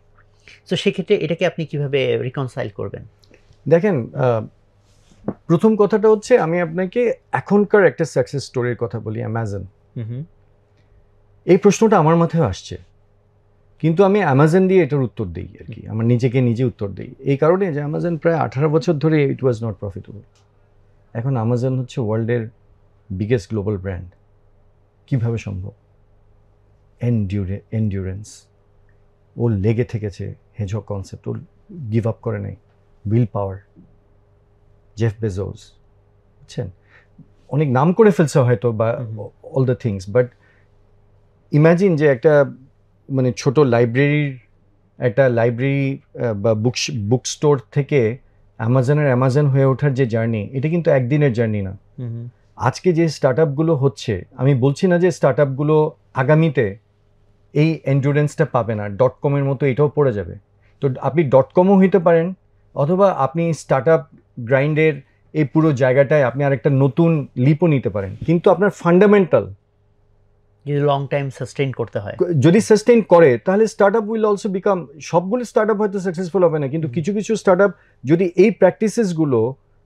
সো সেক্ষেত্রে এটাকে আপনি কিভাবে রিকনসাইল করবেন? দেখেন, প্রথম কথাটা হচ্ছে আমি আপনাকে এখনকার একটা সাকসেস স্টোরির কথা বলি, অ্যামাজন। এই প্রশ্নটা আমার মাথায় আসছে, কিন্তু আমি অ্যামাজন দিয়ে এটার উত্তর দিই আর কি, আমার নিজেকে নিজে উত্তর দিই, এই কারণে যে অ্যামাজন প্রায় 18 বছর ধরে ইট ওয়াজ নট প্রফিটেবল। এখন অ্যামাজন হচ্ছে ওয়ার্ল্ডের বিগেস্ট গ্লোবাল ব্র্যান্ড। কিভাবে সম্ভব? এন্ডিউরেন্স। ও লেগে থেকেছে, হেজহগ কনসেপ্ট, ও গিভ আপ করে নাই। উইল পাওয়ার, জেফ বেজোস, বুঝছেন, অনেক নাম করে ফেলছে হয়তো বা all the things, but imagine যে একটা মানে ছোট লাইব্রেরি বা বুক স্টোর থেকে অ্যামাজন হয়ে ওঠার যে জার্নি, এটা কিন্তু একদিনের জার্নি না। আজকে যে স্টার্ট আপগুলো হচ্ছে, আমি বলছি না যে স্টার্ট আপগুলো আগামীতে এই এন্ডুরেন্সটা পাবে না, .com-এর মতো এটাও পড়ে যাবে। তো আপনি .com-ও হইতে পারেন, অথবা আপনি স্টার্ট আপ গ্রাইন্ডের এই পুরো জায়গাটায় আপনি আরেকটা নতুন লিপও নিতে পারেন, কিন্তু আপনার ফান্ডামেন্টাল যদি লং টাইম সাস্টেইন করতে হয়, যদি সাস্টেইন করে, তাহলে start up will also become, সবগুলো স্টার্ট আপ হয়তো সাকসেসফুল হবে না, কিন্তু কিছু কিছু স্টার্ট আপ যদি এই প্র্যাকটিসেসগুলো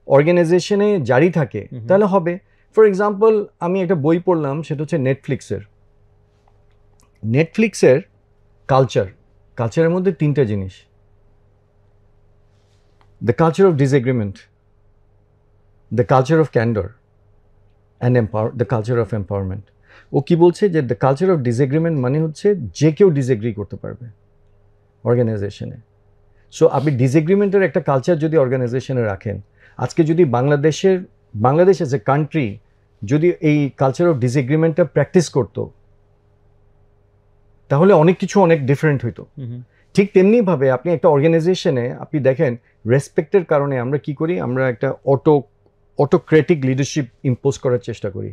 অর্গানাইজেশনে জারি থাকে তাহলে হবে। ফর এক্সাম্পল, আমি একটা বই পড়লাম, সেটা হচ্ছে নেটফ্লিক্সের কালচারের মধ্যে 3টা জিনিস: the culture of disagreement, the culture of candour and the culture of empowerment. ও কি বলছে যে দ্য কালচার অফ ডিসএগ্রিমেন্ট মানে হচ্ছে যে কেউ ডিসএগ্রি করতে পারবে অর্গানাইজেশনে। সো আপনি ডিসএগ্রিমেন্টের একটা কালচার যদি অর্গানাইজেশনে রাখেন, আজকে যদি বাংলাদেশ এজ এ কান্ট্রি যদি এই কালচার অফ ডিসএগ্রিমেন্টটা প্র্যাকটিস করতো, তাহলে অনেক কিছু অনেক ডিফারেন্ট হইতো। ঠিক তেমনিভাবে আপনি একটা অর্গানাইজেশনে আপনি দেখেন, রেসপেক্টের কারণে আমরা কি করি, আমরা একটা অটোক্রেটিক লিডারশিপ ইম্পোজ করার চেষ্টা করি।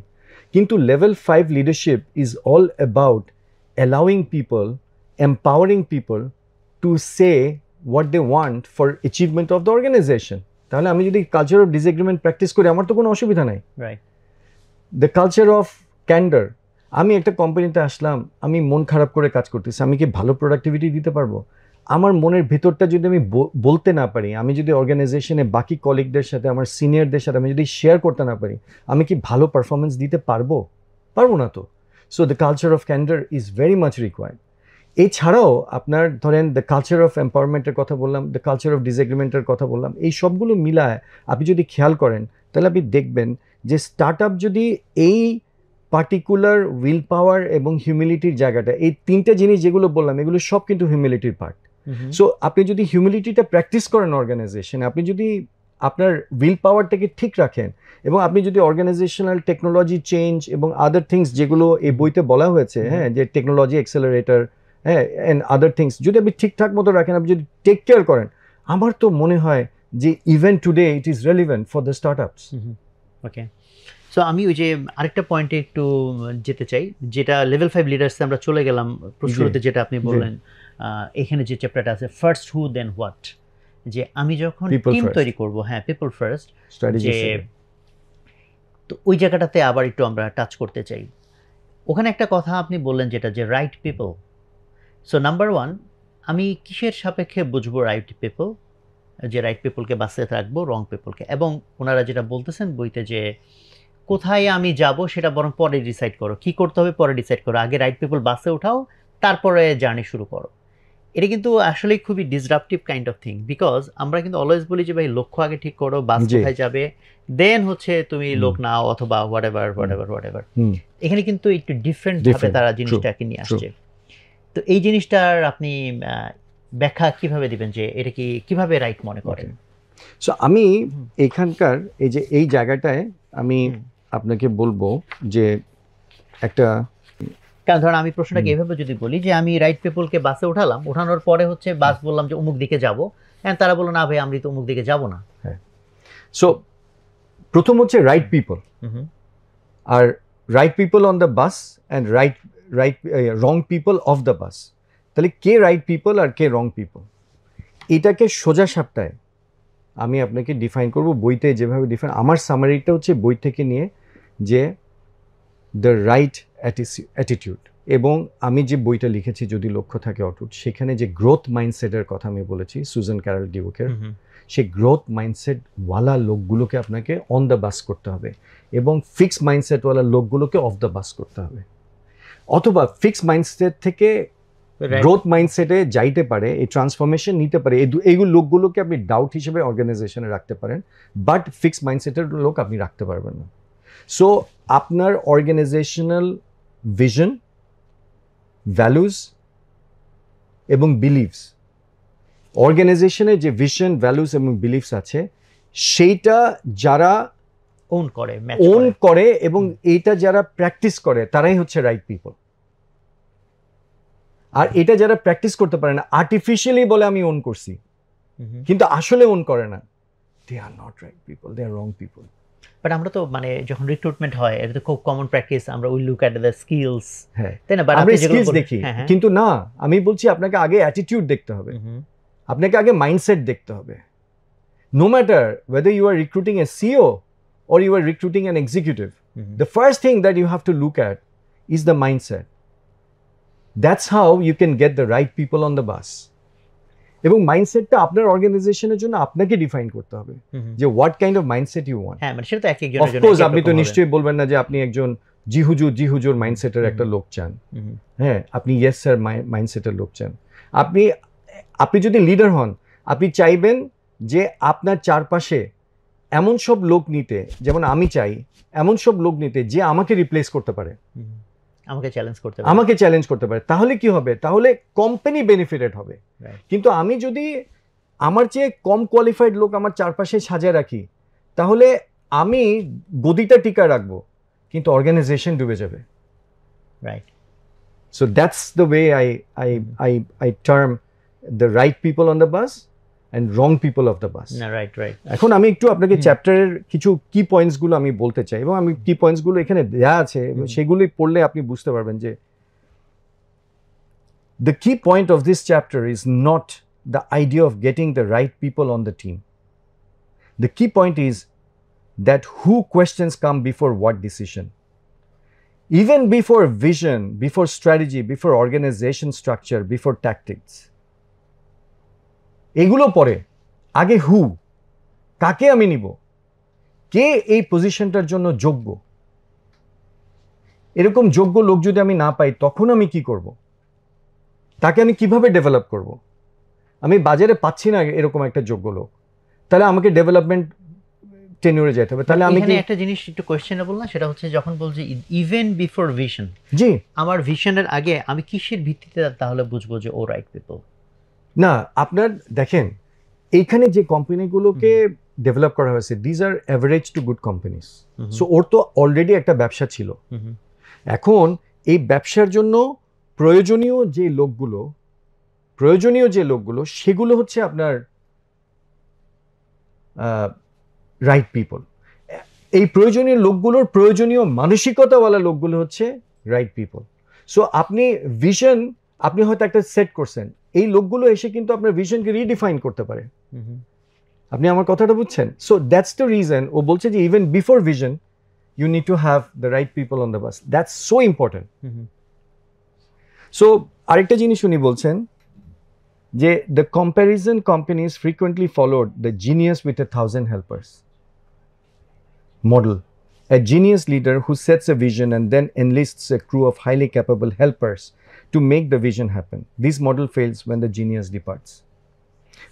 কিন্তু level 5 leadership is all about allowing people, empowering people to say what they want for achievement of the organisation. তাহলে আমি যদি কালচার অফ ডিসএগ্রিমেন্ট প্র্যাকটিস করি, আমার তো কোনো অসুবিধা নাই। দ্য কালচার অফ ক্যান্ডার, আমি একটা কোম্পানিতে আসলাম, আমি মন খারাপ করে কাজ করতেছি, আমি কি ভালো প্রোডাক্টিভিটি দিতে পারবো? আমার মনের ভেতরটা যদি আমি বলতে না পারি, আমি যদি অর্গানাইজেশনে বাকি কলিগদের সাথে, আমার সিনিয়রদের সাথে আমি যদি শেয়ার করতে না পারি, আমি কি ভালো পারফরমেন্স দিতে পারবো না তো। So the culture of candour is very much required. এছাড়াও আপনার ধরেন দ্য কালচার অফ এম্পাওয়ারমেন্টের কথা বললাম, দ্য কালচার অফ ডিসএগ্রিমেন্টের কথা বললাম, এই সবগুলো মিলায় আপনি যদি খেয়াল করেন তাহলে আপনি দেখবেন যে স্টার্ট আপ যদি এই পার্টিকুলার উইল পাওয়ার এবং হিউমিলিটির জায়গাটা, এই তিনটা জিনিস যেগুলো বললাম এগুলো সব কিন্তু হিউমিলিটির পার্ট। সো আপনি যদি হিউমিলিটিটা প্র্যাকটিস করেন অর্গানাইজেশনে, আপনি যদি আপনার উইল পাওয়ারটাকে ঠিক রাখেন এবং আপনি যদি অর্গানাইজেশনাল টেকনোলজি চেঞ্জ এবং আদার থিংস যেগুলো এই বইতে বলা হয়েছে, হ্যাঁ, যে টেকনোলজি অ্যাক্সেলারেটর, হ্যাঁ, অ্যান্ড আদার থিংস যদি আপনি ঠিকঠাক মতো রাখেন, আপনি যদি টেক কেয়ার করেন, আমার তো মনে হয় যে even today it is relevant for the start আপস। ওকে, সো আমি ওই যে আরেকটা পয়েন্টে একটু যেতে চাই, যেটা লেভেল 5 লিডার্সে আমরা চলে গেলাম শুরুতে, যেটা আপনি বললেন এখানে যে চ্যাপ্টারটা আছে ফার্স্ট হু দেন হোয়াট, যে আমি যখন টিম তৈরি করব, হ্যাঁ, পিপল ফার্স্ট, যে তো ওই জায়গাটাতে আবার একটু আমরা টাচ করতে চাই। ওখানে একটা কথা আপনি বললেন যেটা, যে রাইট পিপল। সো নাম্বার 1, আমি কিসের সাপেক্ষে বুঝবো রাইট পিপল, যে রাইট পিপলকে বাঁচিয়ে রাখবো, রং পিপলকে? এবং ওনারা যেটা বলতেছেন বইতে যে কোথায় আমি যাব সেটা বরং পরে ডিসাইড করো, কি করতে হবে পরে ডিসাইড করো, আগে রাইট পিপল বাসে উঠাও, তারপরে জার্নি শুরু করো। এটা কিন্তু আসলে খুবই disruptive kind of thing, because আমরা কিন্তু অলওয়েজ বলি যে ভাই লক্ষ্য আগে ঠিক করো, বাস কোথায় যাবে, দেন হচ্ছে তুমি লোক নাও অথবা হোয়াটএভার। এখানে কিন্তু একটু ডিফারেন্ট ভাবে তারা জিনিসটাকে নিয়ে আসছে। তো এই জিনিসটার আপনি ব্যাখ্যা কিভাবে দিবেন, যে এটা কি কিভাবে রাইট মনে করেন? সো আমি এখানকার এই যে এই জায়গাটায় আমি আপনাকে বলবো যে একটা, কারণ ধরুন আমি প্রশ্নটাকে এভাবে যদি বলি যে আমি রাইট পিপলকে বাসে উঠালাম, উঠানোর পরে হচ্ছে বাস বললাম যে অমুক দিকে যাবো, এন্ড তারা বললো না ভাই আমি তো অমুক দিকে যাবো না। হ্যাঁ, সো প্রথম হচ্ছে right people, R right people on the bus and wrong people off the bus. তাহলে কে রাইট পিপল আর কে রং পিপল, এটাকে সোজা সাপটায় আমি আপনাকে ডিফাইন করব বইতে যেভাবে ডিফাইন, আমার সামারিটা হচ্ছে বই থেকে নিয়ে, যে দ্য রাইট অ্যাটিটিউড। এবং আমি যে বইটা লিখেছি যদি লক্ষ্য থাকে অটুট, সেখানে যে গ্রোথ মাইন্ডসেটের কথা আমি বলেছি সুজান ক্যারল ডিউকের, সেই গ্রোথ মাইন্ডসেটওয়ালা লোকগুলোকে আপনাকে অন দ্য বাস করতে হবে এবং ফিক্স মাইন্ডসেটওয়ালা লোকগুলোকে অফ দ্য বাস করতে হবে, অথবা ফিক্স মাইন্ডসেট থেকে গ্রোথ মাইন্ডসেটে যাইতে পারে, এই ট্রান্সফরমেশন নিতে পারে, এইগুলো লোকগুলোকে আপনি ডাউট হিসেবে অর্গানাইজেশনে রাখতে পারেন, বাট ফিক্স মাইন্ডসেটের লোক আপনি রাখতে পারবেন না। সো আপনার অর্গানাইজেশনাল ভিশন, ভ্যালুস এবং বিলিভস, অর্গানাইজেশনের যে ভিশন, ভ্যালুস এবং বিলিভস আছে সেইটা যারা ওন করে এবং এইটা যারা প্র্যাকটিস করে তারাই হচ্ছে রাইট পিপল। আর এটা যারা প্র্যাকটিস করতে পারে না, আর্টিফিশিয়ালি বলে আমি ওন করছি, কিন্তু আসলে ওন করে না, they are not right people, they are wrong people. But আমরা তো মানে যখন রিক্রুটমেন্ট হয় এটা তো খুব কমন প্র্যাকটিস, আমরা will look at the skills, হ্যাঁ, তাই না? বাট আমরা স্কিলস দেখি, কিন্তু না, আমি বলছি আপনাকে আগে অ্যাটিটিউড দেখতে হবে, আপনাকে আগে মাইন্ডসেট দেখতে হবে। No matter whether you are recruiting a CEO or you are recruiting an executive, the first thing that you have to look at is the mindset. That's how you can get the right people on the bus. এবং মাইন্ডসেটটা আপনার অর্গানাইজেশনের জন্য আপনাকে define করতে হবে যে what kind of mindset you want. হ্যাঁ, মানে সেটা তো এক একজনের জন্য, অফকোর্স আপনি তো নিশ্চয়ই বলবেন না যে আপনি একজন জি হুজুর মাইন্ডসেটের একটা লোক চান, হ্যাঁ, আপনি ইয়েস স্যার মাইন্ডসেটের লোক চান। আপনি যদি লিডার হন, আপনি চাইবেন যে আপনার চারপাশে এমন সব লোক নিতে, যেমন আমি চাই এমন সব লোক নিতে যে আমাকে রিপ্লেস করতে পারে, আমাকে চ্যালেঞ্জ করতে পারে। তাহলে কি হবে? তাহলে কোম্পানি বেনিফিটেড হবে। কিন্তু আমি যদি আমার চেয়ে কম কোয়ালিফাইড লোক আমার চারপাশে সাজিয়ে রাখি, তাহলে আমি গদিটা টিকা রাখবো কিন্তু অর্গানাইজেশন ডুবে যাবে। Right, so that's the way I term the right people on the bus and wrong people of the bus. Right. এখন আমি একটু আপনাকে চ্যাপ্টারের কিছু কি পয়েন্টস গুলো আমি বলতে চাই এবং আমি কি পয়েন্টস গুলো এখানে দেয়া আছে সেগুলো পড়লে আপনি বুঝতে পারবেন যে the key point of this chapter is not the idea of getting the right people on the team. The key point is that who questions come before what decision. Even before vision, before strategy, before organization structure, before tactics. এগুলো পরে, আগে হু, কাকে আমি নিব, কে এই পজিশনটার জন্য যোগ্য, এরকম যোগ্য লোক যদি আমি না পাই তখন আমি কি করব, তাকে আমি কিভাবে ডেভেলপ করব? আমি বাজারে পাচ্ছি না এরকম একটা যোগ্য লোক, তাহলে আমাকে ডেভেলপমেন্ট টেনিউরে যেতে হবে। তাহলে আমি এখানে একটা জিনিস একটু কোয়েশ্চেনেবল না, সেটা হচ্ছে যখন বলছি ইভেন বিফোর ভিশন, জি আমার ভিশনের আগে আমি কিসের ভিত্তিতে তাহলে বুঝবো যে ও রাইট পিপল? না, আপনার দেখেন এইখানে যে কোম্পানিগুলোকে ডেভেলপ করা হয়েছে, these are average to good companies. So ওর তো অলরেডি একটা ব্যবসা ছিল। এখন এই ব্যবসার জন্য প্রয়োজনীয় যে লোকগুলো সেগুলো হচ্ছে আপনার রাইট পিপল। এই প্রয়োজনীয় লোকগুলোর প্রয়োজনীয় মানসিকতাওয়ালা লোকগুলো হচ্ছে রাইট পিপল। সো আপনি ভিশন আপনি হয়তো একটা সেট করছেন, এই লোকগুলো এসে কিন্তু আপনার ভিশনকে রিডিফাইন করতে পারে। আপনি আমার কথাটা বুঝছেন? সো দ্যাটস দ্য রিজন ও বলছে যে even before vision you need to have the right people on the bus. That's so important. So আরেকটা জিনিস উনি বলছেন যে the comparison companies frequently followed the genius with 1,000 helpers model. A genius leader who sets a vision and then enlists a crew of highly capable helpers to make the vision happen. This model fails when the genius departs.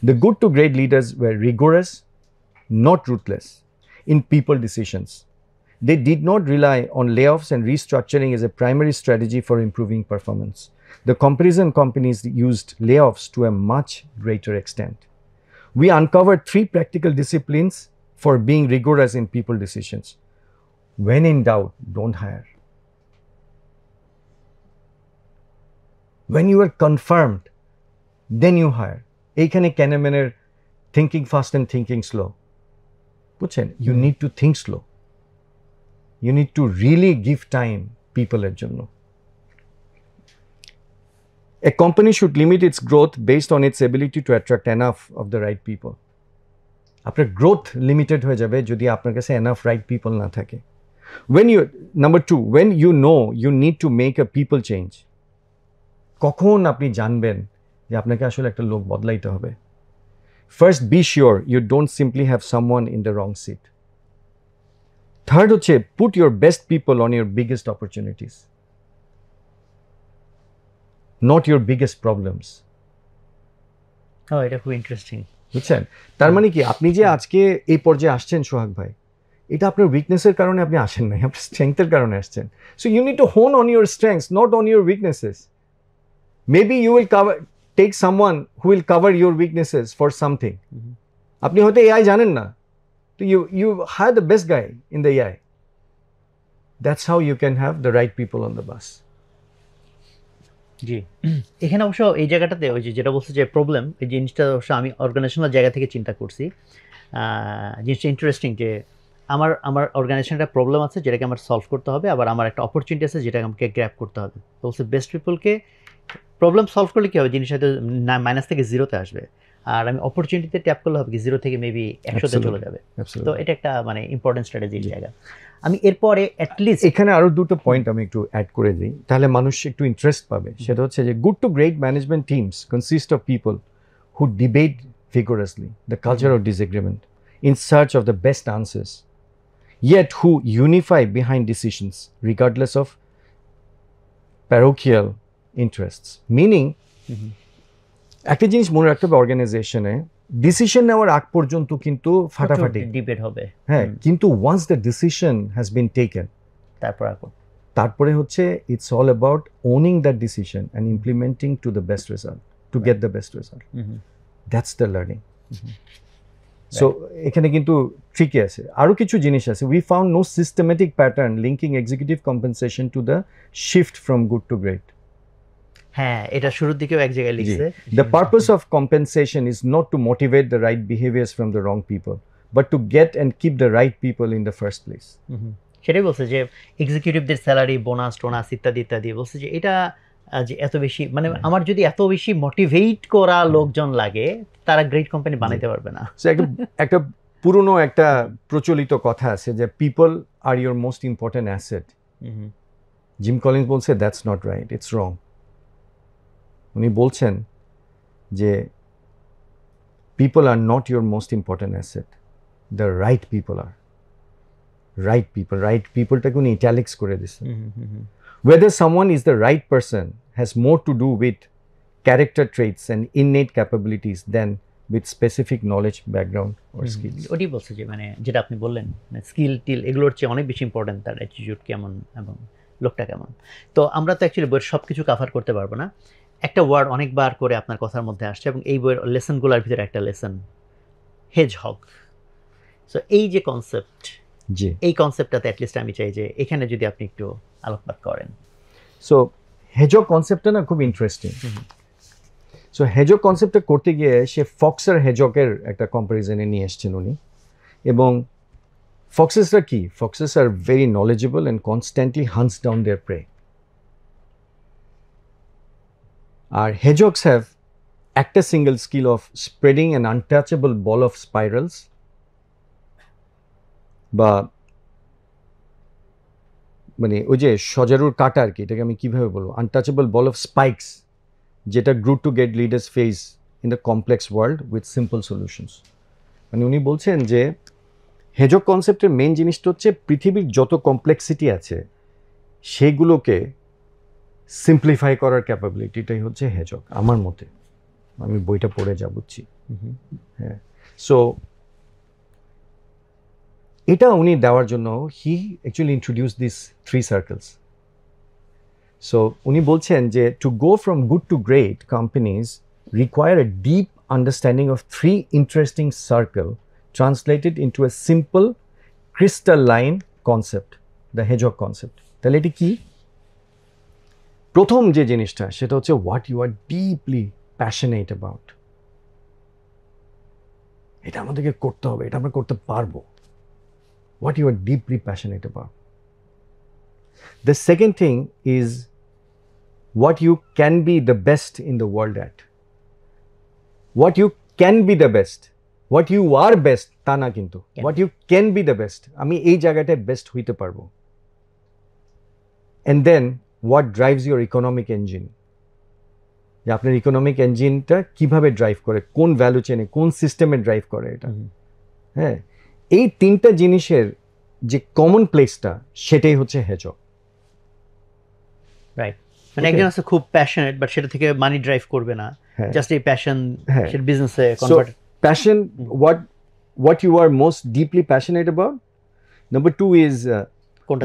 The good to great leaders were rigorous, not ruthless, in people decisions. They did not rely on layoffs and restructuring as a primary strategy for improving performance. The comparison companies used layoffs to a much greater extent. We uncovered 3 practical disciplines for being rigorous in people decisions. When in doubt, don't hire. When you are confirmed, then you hire. এইখানে Kahneman's thinking fast and thinking slow. বুঝছেন? You need to think slow. You need to really give time people এর জন্য। A company should limit its growth based on its ability to attract enough of the right people. আপনার growth limited হয়ে যাবে যদি আপনার কাছে enough right people না থাকে। Number 2, when you know you need to make a people change, কখন আপনি জানবেন যে আপনাকে আসলে একটা লোক বদলাইতে হবে? First, be sure you don't simply have someone in the wrong seat. Third হচ্ছে put your best people on your biggest opportunities, not your biggest problems. এটা খুব ইন্টারেস্টিং। বুঝছেন? তার মানে কি আপনি যে আজকে এই পর্যায়ে আসছেন সোহাগ ভাই, এটা আপনার উইকনেসের কারণে আপনি আসেন নাই, আপনার স্ট্রেংথের কারণে আসছেন। So you need to hone on your strengths, not on your weaknesses. Maybe you will take someone who will cover your weaknesses for something. আপনি হয়তো এআই জানেন না, তো you hire the best guy in the AI. That's how you can have the right people on the bus. জি, এখানে অবশ্য এই জায়গাটাতে ওই যেটা বলছে যে প্রবলেম, এই জিনিসটা অবশ্য আমি অর্গানাইজেশনাল জায়গা থেকে চিন্তা করছি। জিনিসটা ইন্টারেস্টিং যে আমার অর্গানাইজেশনে একটা প্রবলেম আছে যেটাকে আমার সলভ করতে হবে, আবার আমার একটা অপরচুনিটি আছে যেটাকে আমাকে গ্র্যাব করতে হবে। তো বলছে বেস্ট পিপলকে প্রবলেম সলভ করলে কী হবে, জিনিসটা মাইনাস থেকে 0-তে আসবে, আর আমি অপরচুনিটিতে ট্যাপ করলে হবে কি 0 থেকে মেবি 100-তে চলে যাবে। তো এটা একটা মানে ইম্পর্টেন্ট স্ট্র্যাটেজির জায়গা। আমি এরপরে অ্যাটলিস্ট এখানে আরো দুটো পয়েন্ট আমি একটু অ্যাড করে দিই, তাহলে মানুষ একটু ইন্টারেস্ট পাবে। সেটা হচ্ছে যে good to great management teams consist of people who debate vigorously the culture of disagreement in search of the best answers, yet who unify behind decisions regardless of parochial interests. Meaning একটা জিনিস মনে রাখতে হবে, অর্গানাইজেশনে decision নেওয়ার আগ পর্যন্ত কিন্তু ফাটাফাটি ডিবেট হবে, হ্যাঁ, কিন্তু once the decision has been taken, তারপরে হচ্ছে it's all about owning that decision and implementing to the best result, to get the best result. That's the learning. So এখানে কিন্তু ঠিকই আছে, আরও কিছু জিনিস আছে। We found no systematic pattern linking executive compensation to the shift from good to great. হ্যাঁ, এটা শুরুর দিকেও এক জায়গায় লিখছে। The purpose of compensation is not to motivate the right behaviors from the wrong people, but to get and keep the right people in the first place. সেটাই বলছে যে এক্সিকিউটিভদের স্যালারি, বোনাস, টোনাস ইত্যাদি ইত্যাদি, বলছে যে এটা যে এত বেশি মানে আমার যদি এত বেশি মোটিভেট করা লোকজন লাগে, তারা গ্রেট কোম্পানি বানাইতে পারবে না। একটা পুরনো একটা প্রচলিত কথা আছে যে people are your most important asset. Jim Collins বলছে that's not right, it's wrong. উনি বলছেন যে people are not your most important asset, the right people R. Right people, right পিপলটাকে উনি ইটালিক্স করে দিচ্ছেন। Whether someone is the right person has more to do with character traits and innate capabilities than with specific knowledge, background or skills. ওটাই বলছে যে মানে যেটা আপনি বললেন স্কিল টিল এগুলোর চেয়ে অনেক বেশি ইম্পর্টেন্ট তার অ্যাটিটিউড কেমন এবং লোকটা কেমন। তো আমরা তো অ্যাকচুয়ালি বইয়ের সব কিছু কাভার করতে পারবো না। একটা ওয়ার্ড অনেকবার করে আপনার কথার মধ্যে আসছে এবং এই বইয়ের লেসনগুলোর ভিতরে একটা লেসন হেজহগ। সো এই যে কনসেপ্ট, জি, এই কনসেপ্টটাতে অ্যাটলিস্ট আমি চাই যে এখানে যদি আপনি একটু আলোকপাত করেন। সো হেজক কনসেপ্টটা না খুব ইন্টারেস্টিং। সো হেজক কনসেপ্টটা করতে গিয়ে সে ফক্স আর হেজকের একটা কম্প্যারিজনে নিয়ে এসেছেন উনি। এবং ফক্সেসরা কি? Foxes are very knowledgeable and constantly hunts down their prey. আর হেজকস হ্যাভ একটা single skill of spreading an untouchable ball of spirals, বা মানে ওই যে সজারুর কাটা আর কি, এটাকে আমি কিভাবে বলবো, আনটাচেবল বল অফ স্পাইকস, যেটা grew to get leaders face in the complex world with simple solutions. মানে উনি বলছেন যে হেজক কনসেপ্টের মেন জিনিসটা হচ্ছে পৃথিবীর যত কমপ্লেক্সিটি আছে সেগুলোকে সিম্পলিফাই করার ক্যাপাবিলিটিটাই হচ্ছে হেজক আমার মতে। আমি বইটা পড়ে যা বুঝছি। হ্যাঁ, সো এটা উনি দেওয়ার জন্য he actually introduce this 3 circles. So উনি বলছেন যে to go from good to great companies require a deep understanding of 3 interesting circle translated into a simple crystalline concept, the hedgehog concept. তাহলে এটি কি? প্রথম যে জিনিসটা সেটা হচ্ছে what you are deeply passionate about. এটা আমাদেরকে করতে হবে, এটা আমরা করতে পারবো। What you are deeply passionate about. The second thing is what you can be the best in the world at. What you can be the best. What you are best, তা না কিন্তু। What you can be the best. আমি এই জায়গাটায় best হইতে পারবো। And then what drives your economic engine. যে আপনার ইকোনমিক ইঞ্জিনটা কিভাবে ড্রাইভ করে, কোন ভ্যালু চেনে, কোন সিস্টেমে ড্রাইভ করে এটা। হ্যাঁ, এই 3টা জিনিসের যে কমন প্লেসটা সেটাই হচ্ছে হেজক। রাইট, মানে একজন আছে খুব প্যাশনেট বাট সেটা থেকে মানি ড্রাইভ করবে না, জাস্ট এই প্যাশন সেটা বিজনেসে convert. Passion, what you are most deeply passionate about. Number 2 is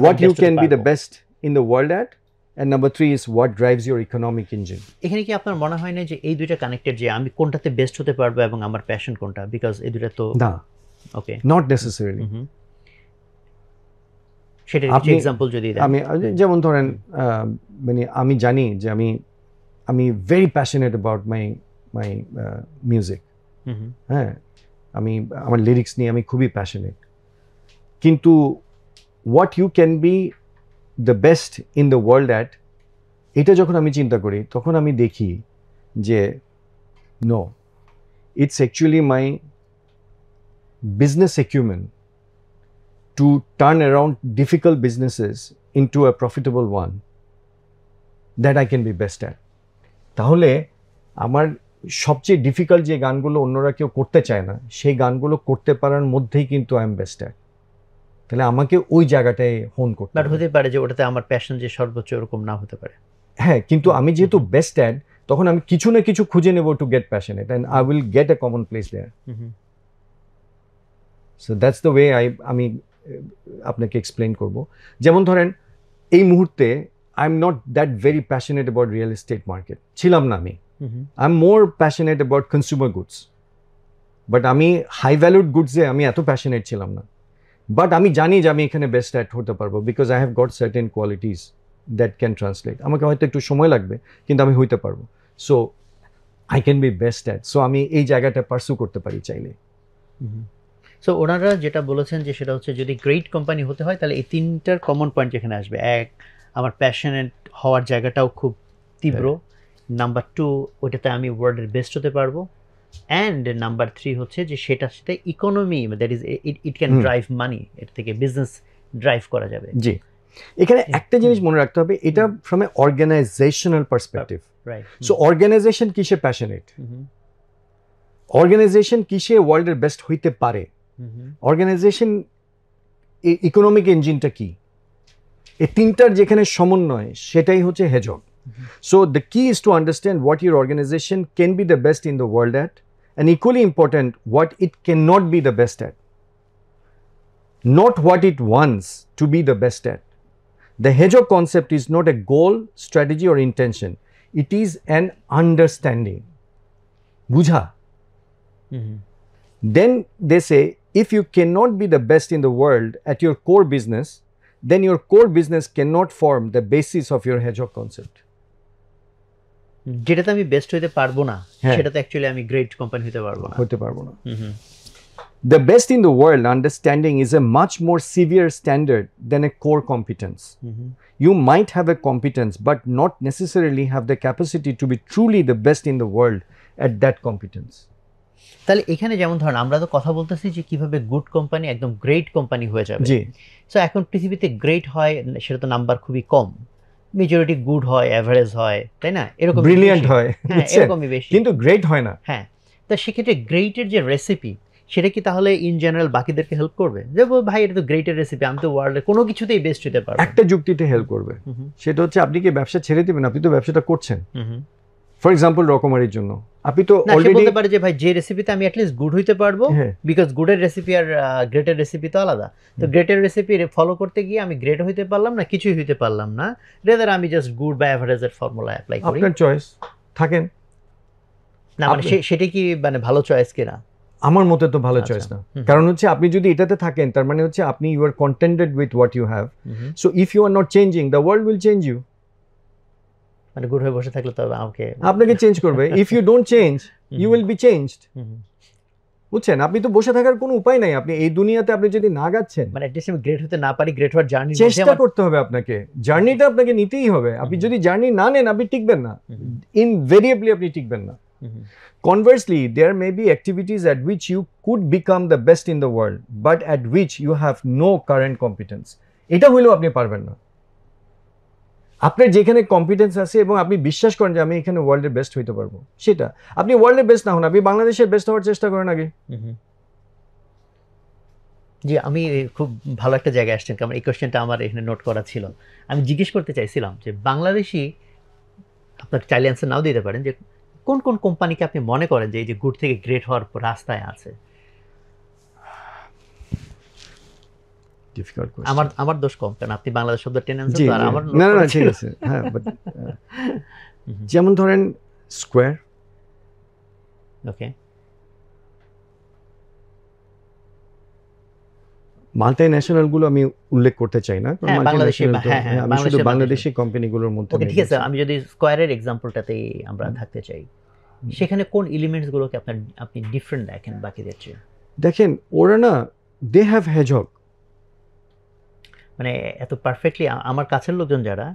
what you can be the best in the world at, and number 3 is what drives your economic engine. এখানে কি আপনার মনে হয় না যে এই দুইটা কানেক্টেড, যে আমি কোনটাতে বেস্ট হতে পারবো এবং আমার প্যাশন কোনটা? বিকজ এই দুইটা তো না, ওকে, নট নেসেসারিলি। সেটা কিছু এক্সাম্পল যদি দেন। আমি যেমন ধরেন মানে আমি জানি যে আমি very passionate about my music. হ্যাঁ, আমার লিরিক্স নিয়ে আমি খুবই প্যাশনেট, কিন্তু what you can be the best in the world at, এটা যখন আমি চিন্তা করি তখন আমি দেখি যে নো, it's actually my business acumen to turn around difficult businesses into a profitable one that I can be best at. তাহলে আমার সবচেয়ে ডিফিকাল্ট যে গানগুলো অন্যরা কেউ করতে চায় না সেই গানগুলো করতে পারার মধ্যেই কিন্তু আই এম বেস্ট অ্যাট। তাহলে আমাকে ওই জায়গাটায় হোন করতে বাট হতে পারে যে ওটাতে আমার প্যাশন যে সর্বোচ্চ এরকম না হতে পারে। হ্যাঁ, কিন্তু আমি যেহেতু বেস্ট অ্যাট তখন আমি কিছু না কিছু খুঁজে নেব to get passionate and I will get a common place there. So that's the way আমি আপনাকে এক্সপ্লেন করব। যেমন ধরেন এই মুহূর্তে I am not that very passionate about real estate market, ছিলাম না আমি। I am more passionate about consumer goods, but আমি হাই ভ্যালুড গুডসে আমি এত প্যাশনেট ছিলাম না। বাট আমি জানি যে আমি এখানে বেস্ট অ্যাট হতে পারবো because I have got certain qualities that can translate. আমাকে হয়তো একটু সময় লাগবে কিন্তু আমি হইতে পারবো। So I can be best at, so আমি এই জায়গাটা পার্সু করতে পারি চাইলে। সো ওনারা যেটা বলেছেন যে সেটা হচ্ছে যদি গ্রেট কোম্পানি হতে হয় তাহলে এই 3টার কমন পয়েন্ট যেখানে আসবে, 1 আমার প্যাশনেট হওয়ার জায়গাটাও খুব তীব্র, নাম্বার 2 ওইটাতে আমি ওয়ার্ল্ডের বেস্ট হতে পারবো, অ্যান্ড নাম্বার 3 হচ্ছে যে সেটার সাথে economy, that is it can drive money, এর থেকে বিজনেস ড্রাইভ করা যাবে। জি, এখানে একটা জিনিস মনে রাখতে হবে, এটা from a organisational perspective. Right, so organisation কিসে প্যাশনেট, অর্গানাইজেশন কিসে ওয়ার্ল্ডের বেস্ট হইতে পারে, অর্গানাইজেশন ইকোনমিক ইঞ্জিনটা কি, এই 3টার যেখানে সমন্বয় সেটাই হচ্ছে হেজক। So the key is to understand what your organization can be the best in the world at, and equally important, what it cannot be the best at. Not what it wants to be the best at. The Hedgehog concept is not a goal, strategy or intention. It is an understanding. Bujha. Then they say, if you cannot be the best in the world at your core business, then your core business cannot form the basis of your Hedgehog concept. যেটাতে আমি best হইতে পারবো না হ্যাঁ। সেটাতে actually আমি great company হইতে পারবো না। হতে পারবো না। The best in the world understanding is a much more severe standard than a core competence. You might have a competence but not necessarily have the capacity to be truly the best in the world at that competence. তাহলে এখানে যেমন ধরেন আমরা তো কথা বলতেছি যে কিভাবে গুড কোম্পানি একদম গ্রেট কোম্পানি হয়ে যাবে। জি। সো এখন পৃথিবীতে গ্রেট হয় সেটা তো নাম্বার খুবই কম, মেজরিটি গুড হয়, অ্যাভারেজ হয়, তাই না? এরকম ব্রিলিয়ান্ট হয়, হ্যাঁ, এরকমই বেশি, কিন্তু গ্রেট হয় না। হ্যাঁ, তো সেক্ষেত্রে গ্রেটের যে রেসিপি সেটা কি তাহলে ইন জেনারেল বাকিদেরকে হেল্প করবে যে ভাই এটা তো গ্রেটের রেসিপি, আমি তো ওয়ার্ল্ডের কোনো কিছুতেই বেস্ট হতে পারবো? একটা যুক্তিতে হেল্প করবে, সেটা হচ্ছে আপনি কি ব্যবসা ছেড়ে দিবেন? আপনি তো ব্যবসাটা করছেন। ফর এক্সাম্পল রকমারির জন্য আপনি তো অলরেডি বলতে পারে যে ভাই যে রেসিপিতে আমি অ্যাটলিস্ট গুড হইতে পারবো, বিকজ গুডের রেসিপি আর গ্রেটের রেসিপি তো আলাদা। তো গ্রেটের রেসিপি ফলো করতে গিয়ে আমি গ্রেট হইতে পারলাম না, কিছুই হইতে পারলাম না, রেদার আমি জাস্ট গুড বা অ্যাভারেজের ফর্মুলা অ্যাপ্লাই করি। আপনার চয়েস থাকেন না, মানে সেটা কি মানে ভালো চয়েস কিনা? আমার মতে তো ভালো চয়েস না, কারণ হচ্ছে আপনি যদি এটাতে থাকেন তার মানে হচ্ছে আপনি you are contented with what you have. So if you are not changing, the world will change you. মানে গুড হয়ে বসে থাকলে তো আপনাকে চেঞ্জ করবে। If you don't change, you will be changed. বুঝছেন? আপনি তো বসে থাকার কোনো উপায় নাই। আপনি এই দুনিয়াতে আপনি যদি না গাচ্ছেন, মানে অ্যাটলিস্ট আমি গ্রেট হতে না পারি, গ্রেট হওয়ার জার্নি চেষ্টা করতে হবে আপনাকে। জার্নিটা আপনাকে নিতেই হবে। আপনি যদি জার্নি না নেন আপনি টিকবেন না, ইনভেরিয়েবলি আপনি টিকবেন না। Conversely, there may be activities at which you could become the best in the world, but at which you have no current competence. এটা হইলেও আপনি পারবেন না। আপনার যেখানে কম্পিটেন্স আছে এবং আপনি বিশ্বাস করেন যে আমি এখানে ওয়ার্ল্ডের বেস্ট হইতে পারবো, সেটা আপনি ওয়ার্ল্ডের বেস্ট না হন, আপনি বাংলাদেশের বেস্ট হওয়ার চেষ্টা করেন আগে। জি, আমি খুব ভালো একটা জায়গায় আসছেন, কারণ এই কোশ্চেনটা আমার এখানে নোট করা ছিল। আমি জিজ্ঞেস করতে চাইছিলাম যে বাংলাদেশি, আপনার চাইলে অ্যান্সার নাও দিতে পারেন, যে কোন কোন কোম্পানিকে আপনি মনে করেন যে এই যে গুড থেকে গ্রেট হওয়ার রাস্তায় আছে? আমার দোষ কম, কারণ আপনি বাংলাদেশ শব্দ টেনে আনছেন তো, আর আমার না না ঠিক আছে। হ্যাঁ, বাট যেমন ধরেন স্কয়ার, ওকে, মাল্টি ন্যাশনাল গুলো আমি উল্লেখ করতে চাই না, কারণ আমি শুধু বাংলাদেশি কোম্পানিগুলোর মধ্যে। ঠিক আছে, আমি যদি স্কয়ারের এক্সাম্পলটাতেই আমরা থাকতে চাই, সেখানে কোন এলিমেন্টস গুলোকে আপনি ডিফারেন্ট দেখেন বাকিদের চেয়ে? দেখেন, ওরা না, দে হ্যাভ হেজহগ। মানে এত পারফেক্টলি আমার কাছের লোকজন যারা,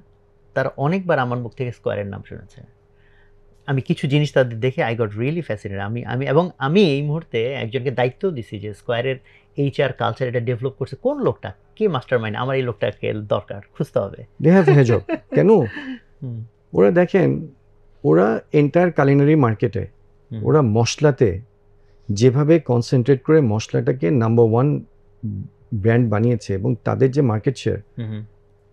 তারা অনেকবার আমার মুখ থেকে স্কয়ারের নাম শুনেছে। আমি কিছু জিনিস তাদের দেখে আই গট রিয়েলি ফ্যাসিনেটেড। আমি এই মুহূর্তে একজনকে দায়িত্ব দিছি যে স্কয়ারের HR কালচার এটা ডেভেলপ করছে কোন লোকটা, কে মাস্টার মাইন্ড, আমার এই লোকটাকে দরকার, খুঁজতে হবে। দে হ্যাভ হেজহগ কেন? ওরা দেখেন, ওরা এন্টায়ার কালিনারি মার্কেটে ওরা মশলাতে যেভাবে কনসেন্ট্রেট করে মশলাটাকে নাম্বার 1 ব্র্যান্ড বানিয়েছে, এবং তাদের যে মার্কেট শেয়ার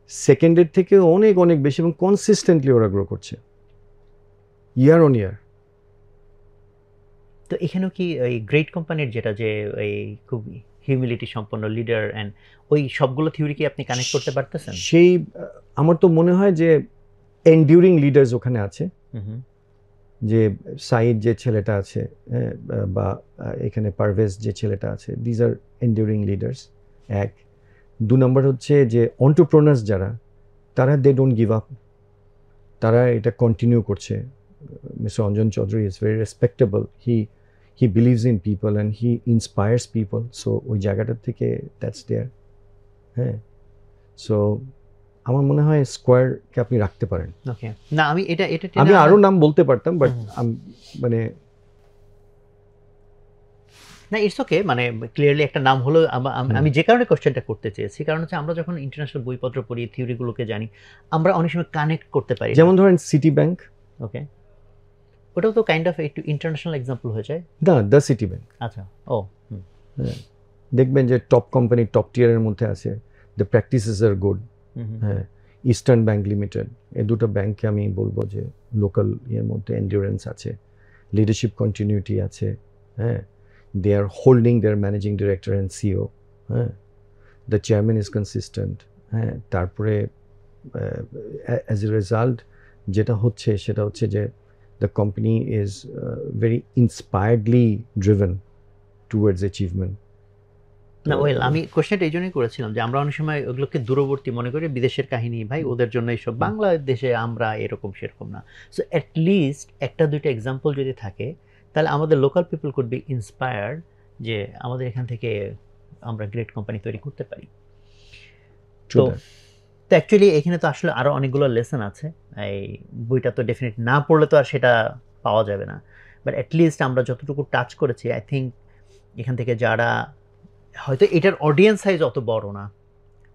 সেকেন্ডের থেকে অনেক অনেক বেশি, এবং কনসিস্টেন্টলি ওরা গ্রো করছে ইয়ার অন ইয়ার। তো এখানেও কি ওই গ্রেট কোম্পানির যেটা যে ওই খুব হিউমিলিটি সম্পন্ন লিডার এন্ড ওই সবগুলো থিওরি কি আপনি কানেক্ট করতে পারতেছেন? সেই আমার তো মনে হয় যে এন্ডিউরিং লিডার্স ওখানে আছে, যে সাইদ যে ছেলেটা আছে বা এখানে পারভেজ যে ছেলেটা আছে, দিজ আর এন্ডিউরিং লিডার্স। 1 2 নম্বর হচ্ছে যে এন্টারপ্রেনার্স যারা, তারা দে ডোন্ট গিভ আপ, তারা এটা কন্টিনিউ করছে। Mister Anjan Chowdhury is very respectable, he believes in people and he inspires people. So ওই জায়গাটার থেকে দ্যাটস দেয়ার। হ্যাঁ, সো আমার মনে হয় স্কয়ারকে আপনি রাখতে পারেন। ওকে, না আমি আমি আরো নাম বলতে পারতাম, বাট মানে না, ইটস ওকে, মানে ক্লিয়ারলি একটা নাম হলো। আমি যে কারণে কোশ্চেনটা করতে চেয়েছি, কারণ হচ্ছে আমরা যখন ইন্টারন্যাশনাল বইপত্র পড়ি, থিওরিগুলোকে জানি, আমরা অনেক সময় কানেক্ট করতে পারি। যেমন ধরেন সিটি ব্যাংক, ওকে, ওটাও তো কাইন্ড অফ একটু ইন্টারন্যাশনাল এক্সাম্পল হয়ে যায়। না, দ্য সিটি ব্যাংক, আচ্ছা, ও দেখবেন যে টপ কোম্পানি টপ টিয়ারের মধ্যে আছে, দ্য প্র্যাকটিসেস আর গুড। হ্যাঁ, ইস্টার্ন ব্যাংক লিমিটেড, এই দুটো ব্যাংকে আমি বলবো যে লোকাল ইয়ের মধ্যে এন্ডিউরেন্স আছে, লিডারশিপ কন্টিনিউটি আছে, হ্যাঁ, they are holding their managing director and CEO, হ্যাঁ, দ্য চেয়ারম্যান ইজ কনসিস্টেন্ট, হ্যাঁ, তারপরে অ্যাজ এ রেজাল্ট যেটা হচ্ছে সেটা হচ্ছে যে the company is very inspiredly driven towards achievement. না ওয়েল, আমি কোশ্চেনটা এই জন্যই করেছিলাম যে আমরা অনেক সময় ওগুলোকে দূরবর্তী মনে করি, বিদেশের কাহিনী ভাই ওদের জন্য এইসব, বাংলাদেশে আমরা এরকম সেরকম না। সো অ্যাটলিস্ট একটা দুইটা এক্সাম্পল যদি থাকে তাহলে আমাদের local people could be inspired যে আমাদের এখান থেকে আমরা গ্রেট কোম্পানি তৈরি করতে পারি। তো অ্যাকচুয়ালি এখানে তো আসলে আরও অনেকগুলো লেসন আছে, এই বইটা তো ডেফিনেট না পড়লে তো আর সেটা পাওয়া যাবে না, বাট অ্যাটলিস্ট আমরা যতটুকু টাচ করেছি আই থিঙ্ক এখান থেকে যারা হয়তো এটার অডিয়েন্স সাইজ অত বড় না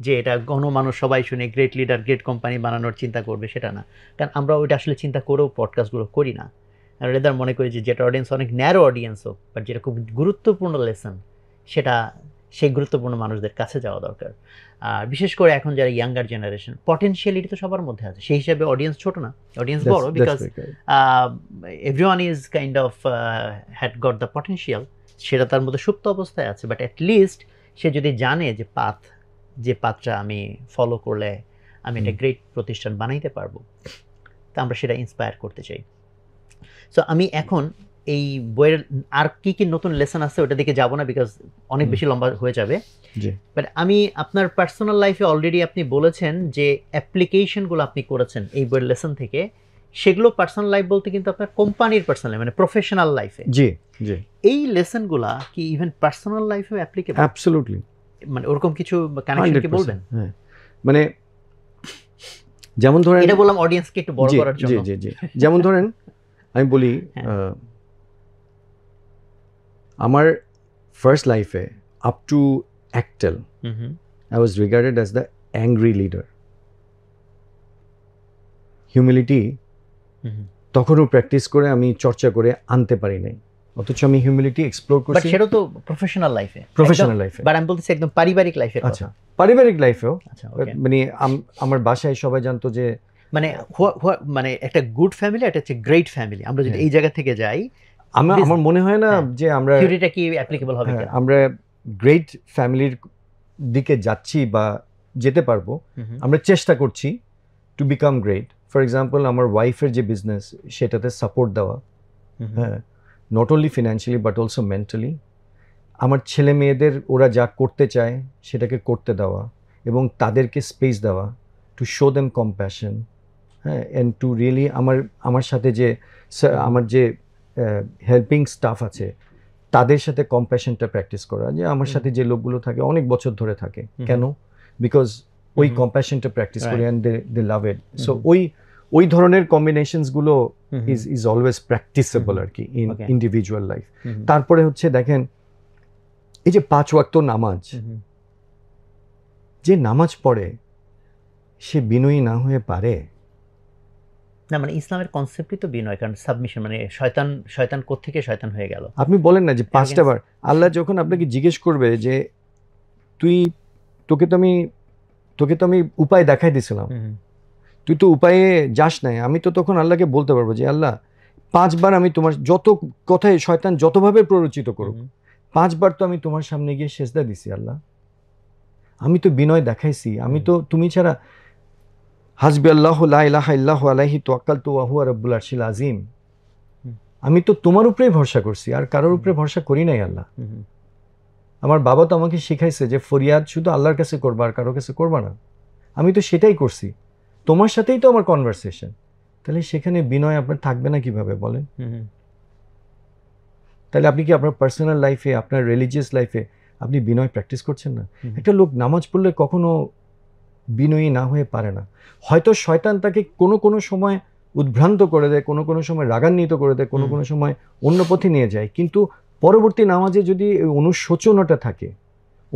যে এটা গণমানুষ সবাই শুনে গ্রেট লিডার গ্রেট কোম্পানি বানানোর চিন্তা করবে, সেটা না, কারণ আমরা ওইটা আসলে চিন্তা করেও পডকাস্টগুলো করি না। আর রেদার মনে করি যে যেটা অডিয়েন্স অনেক ন্যারো অডিয়েন্স হোক, বাট যেটা খুব গুরুত্বপূর্ণ লেসন সেটা সেই গুরুত্বপূর্ণ মানুষদের কাছে যাওয়া দরকার। আর বিশেষ করে এখন যারা ইয়াঙ্গার জেনারেশন, পটেনশিয়ালিটি তো সবার মধ্যে আছে, সেই হিসাবে অডিয়েন্স ছোট না, অডিয়েন্স বড়, because everyone is kind of had got the potential, সেটা তার মধ্যে সুপ্ত অবস্থায় আছে। বাট অ্যাটলিস্ট সে যদি জানে যে পাথটা আমি ফলো করলে আমি একটা গ্রেট প্রতিষ্ঠান বানাইতে পারবো, তা আমরা সেটা ইন্সপায়ার করতে চাই। সো আমি এখন এই বইয়ের আর কি কি নতুন লেসন আছে ওটা দিকে যাব না, বিকজ অনেক বেশি লম্বা হয়ে যাবে। বাট আমি আপনার পার্সোনাল লাইফে অলরেডি আপনি বলেছেন যে অ্যাপ্লিকেশনগুলো আপনি করেছেন এই বইয়ের লেসন থেকে, সেগুলো পার্সোনাল লাইফ বলতে কিন্তু আপনার কোম্পানির পার্সোনাল মানে প্রফেশনাল লাইফে। জি জি, এই লেসনগুলা কি ইভেন পার্সোনাল লাইফেও অ্যাপ্লিকেবল? অ্যাবসলিউটলি, মানে ওরকম কিছু কানেকশন কি বলবেন? হ্যাঁ, মানে যেমন ধরেন, এটা বললাম অডিয়েন্সকে একটু বড় করার জন্য। জি জি জি, যেমন ধরেন আমি বলি আমার ফার্স্ট লাইফে up to Aktel I was regarded as the angry leader. Humility তখনও প্র্যাকটিস করে আমি চর্চা করে আনতে পারি নাই, অথচ আমি হিউমিলিটি এক্সপ্লোর করছি। বাট সেটা তো প্রফেশনাল লাইফে, বাট আমি বলতেছি একদম পারিবারিক লাইফে। আচ্ছা, পারিবারিক লাইফেও আচ্ছা, মানে আমার বাসায় সবাই জানতো যে মানে একটা গুড ফ্যামিলি, একটা হচ্ছে গ্রেট ফ্যামিলি। আমরা যদি এই জায়গা থেকে যাই, আমার মনে হয় না যে আমরা থিওরিটা কি অ্যাপ্লিকেবল হবে, আমরা গ্রেট ফ্যামিলির দিকে যাচ্ছি বা যেতে পারবো। আমরা চেষ্টা করছি to become great. For example, আমার ওয়াইফের যে বিজনেস সেটাতে সাপোর্ট দেওয়া, হ্যাঁ, not only financially but also mentally. আমার ছেলে মেয়েদের ওরা যা করতে চায় সেটাকে করতে দেওয়া এবং তাদেরকে স্পেস দেওয়া, টু শো দেম কম্প্যাশন, হ্যাঁ, অ্যান্ড টু রিয়েলি আমার সাথে যে আমার যে হেল্পিং স্টাফ আছে তাদের সাথে কম্প্যাশনটা প্র্যাকটিস করা, যে আমার সাথে যে লোকগুলো থাকে অনেক বছর ধরে থাকে, কেন? বিকজ ওই কম্প্যাশনটা প্র্যাকটিস করি and they love it. So ওই ধরনের কম্বিনেশনসগুলো ইজ অলওয়েজ প্র্যাকটিসেবল আর কি ইন ইন্ডিভিজুয়াল লাইফ। তারপরে হচ্ছে দেখেন, এই যে 5 ওয়াক্ত নামাজ, যে নামাজ পড়ে সে বিনয়ী না হয়ে পারে না? মানে ইসলামের কনসেপ্টই তো বিনয়, কারণ সাবমিশন, মানে শয়তান কোত্থেকে শয়তান হয়ে গেল। আপনি বলেন না যে 5টা বার আল্লাহ যখন আপনাকে জিজ্ঞেস করবে যে তোকে তো আমি উপায় দেখাই দিয়েছিলাম, তুই তো উপায়ে যাস নাই, আমি তো তখন আল্লাহকে বলতে পারবো যে আল্লাহ 5 বার আমি তোমার যত কথায় শয়তান যতভাবে প্ররোচিত করুক 5 বার তো আমি তোমার সামনে গিয়ে সেজদা দিছি আল্লাহ, আমি তো বিনয় দেখাইছি, আমি তো তুমি ছাড়া হাসবি আল্লাহু লা ইলাহা ইল্লাহু আলাইহি তাওয়াক্কালতু ওয়া হুয়া রাব্বুল আরশিল আযীম, আমি তো তোমার উপরেই ভরসা করছি, আর কারোর উপরে ভরসা করি নাই আল্লাহ। আমার বাবা তো আমাকে শিখাইছে যে ফরিয়াদ শুধু আল্লাহর কাছে করবা, আর কারোর কাছে করবা না। আমি তো সেটাই করছি, তোমার সাথেই তো আমার কনভারসেশন, তাহলে সেখানে বিনয় আপনার থাকবে না কিভাবে বলেন? তাহলে আপনি কি আপনার পার্সোনাল লাইফে, আপনার রিলিজিয়াস লাইফে আপনি বিনয় প্র্যাকটিস করছেন না? একটা লোক নামাজ পড়লে কখনো বিনয়ী না হয়ে পারে না। হয়তো শয়তান তাকে কোনো সময় উদ্ভ্রান্ত করে দেয়, কোনো সময় রাগান্বিত করে দেয়, কোনো সময় অন্য পথে নিয়ে যায়, কিন্তু পরবর্তী নামাজে যদি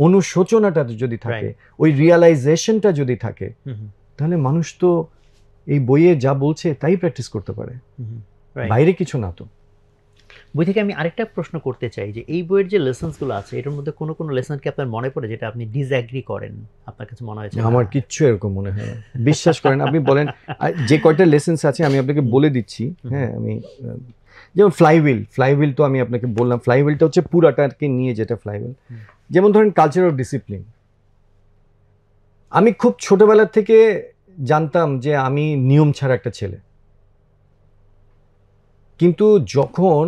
অনুশোচনাটা যদি থাকে, ওই রিয়ালাইজেশনটা যদি থাকে, তাহলে মানুষ তো এই বইয়ে যা বলছে তাই প্র্যাকটিস করতে পারে, বাইরে কিছু না। তো বই থেকে আমি আরেকটা প্রশ্ন করতে চাই যে এই বইয়ের যে লেসনসগুলো আছে এটার মধ্যে কোনো কোনো লেসন কি আপনার মনে পড়ে যেটা আপনি ডিসঅ্যাগ্রি করেন, আপনার কাছে মনে হয়েছে আমার কিচ্ছু এরকম মনে হয় না। বিশ্বাস করেন, আপনি বলেন যে কয়টা লেসেন্স আছে আমি আপনাকে বলে দিচ্ছি। হ্যাঁ, আমি যেমন ফ্লাইহুইল তো আমি আপনাকে বললাম, ফ্লাইহুইলটা হচ্ছে পুরাটাকে নিয়ে যেটা ফ্লাইহুইল। যেমন ধরেন কালচার অফ ডিসিপ্লিন, আমি খুব ছোটবেলা থেকে জানতাম যে আমি নিয়ম ছাড়া একটা ছেলে, কিন্তু যখন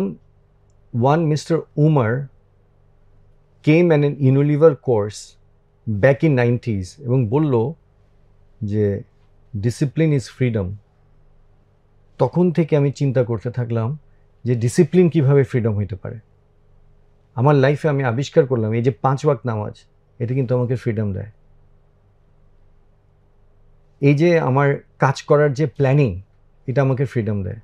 one Mr. Umar came in an Unilever course back in 90s এবং বলল যে ডিসিপ্লিন ইজ ফ্রিডম, তখন থেকে আমি চিন্তা করতে থাকলাম যে ডিসিপ্লিন কিভাবে ফ্রিডম হইতে পারে। আমার লাইফে আমি আবিষ্কার করলাম এই যে 5 ওয়াক্ত নামাজ, এটা কিন্তু আমাকে ফ্রিডম দেয়। এই যে আমার কাজ করার যে প্ল্যানিং, এটা আমাকে ফ্রিডম দেয়।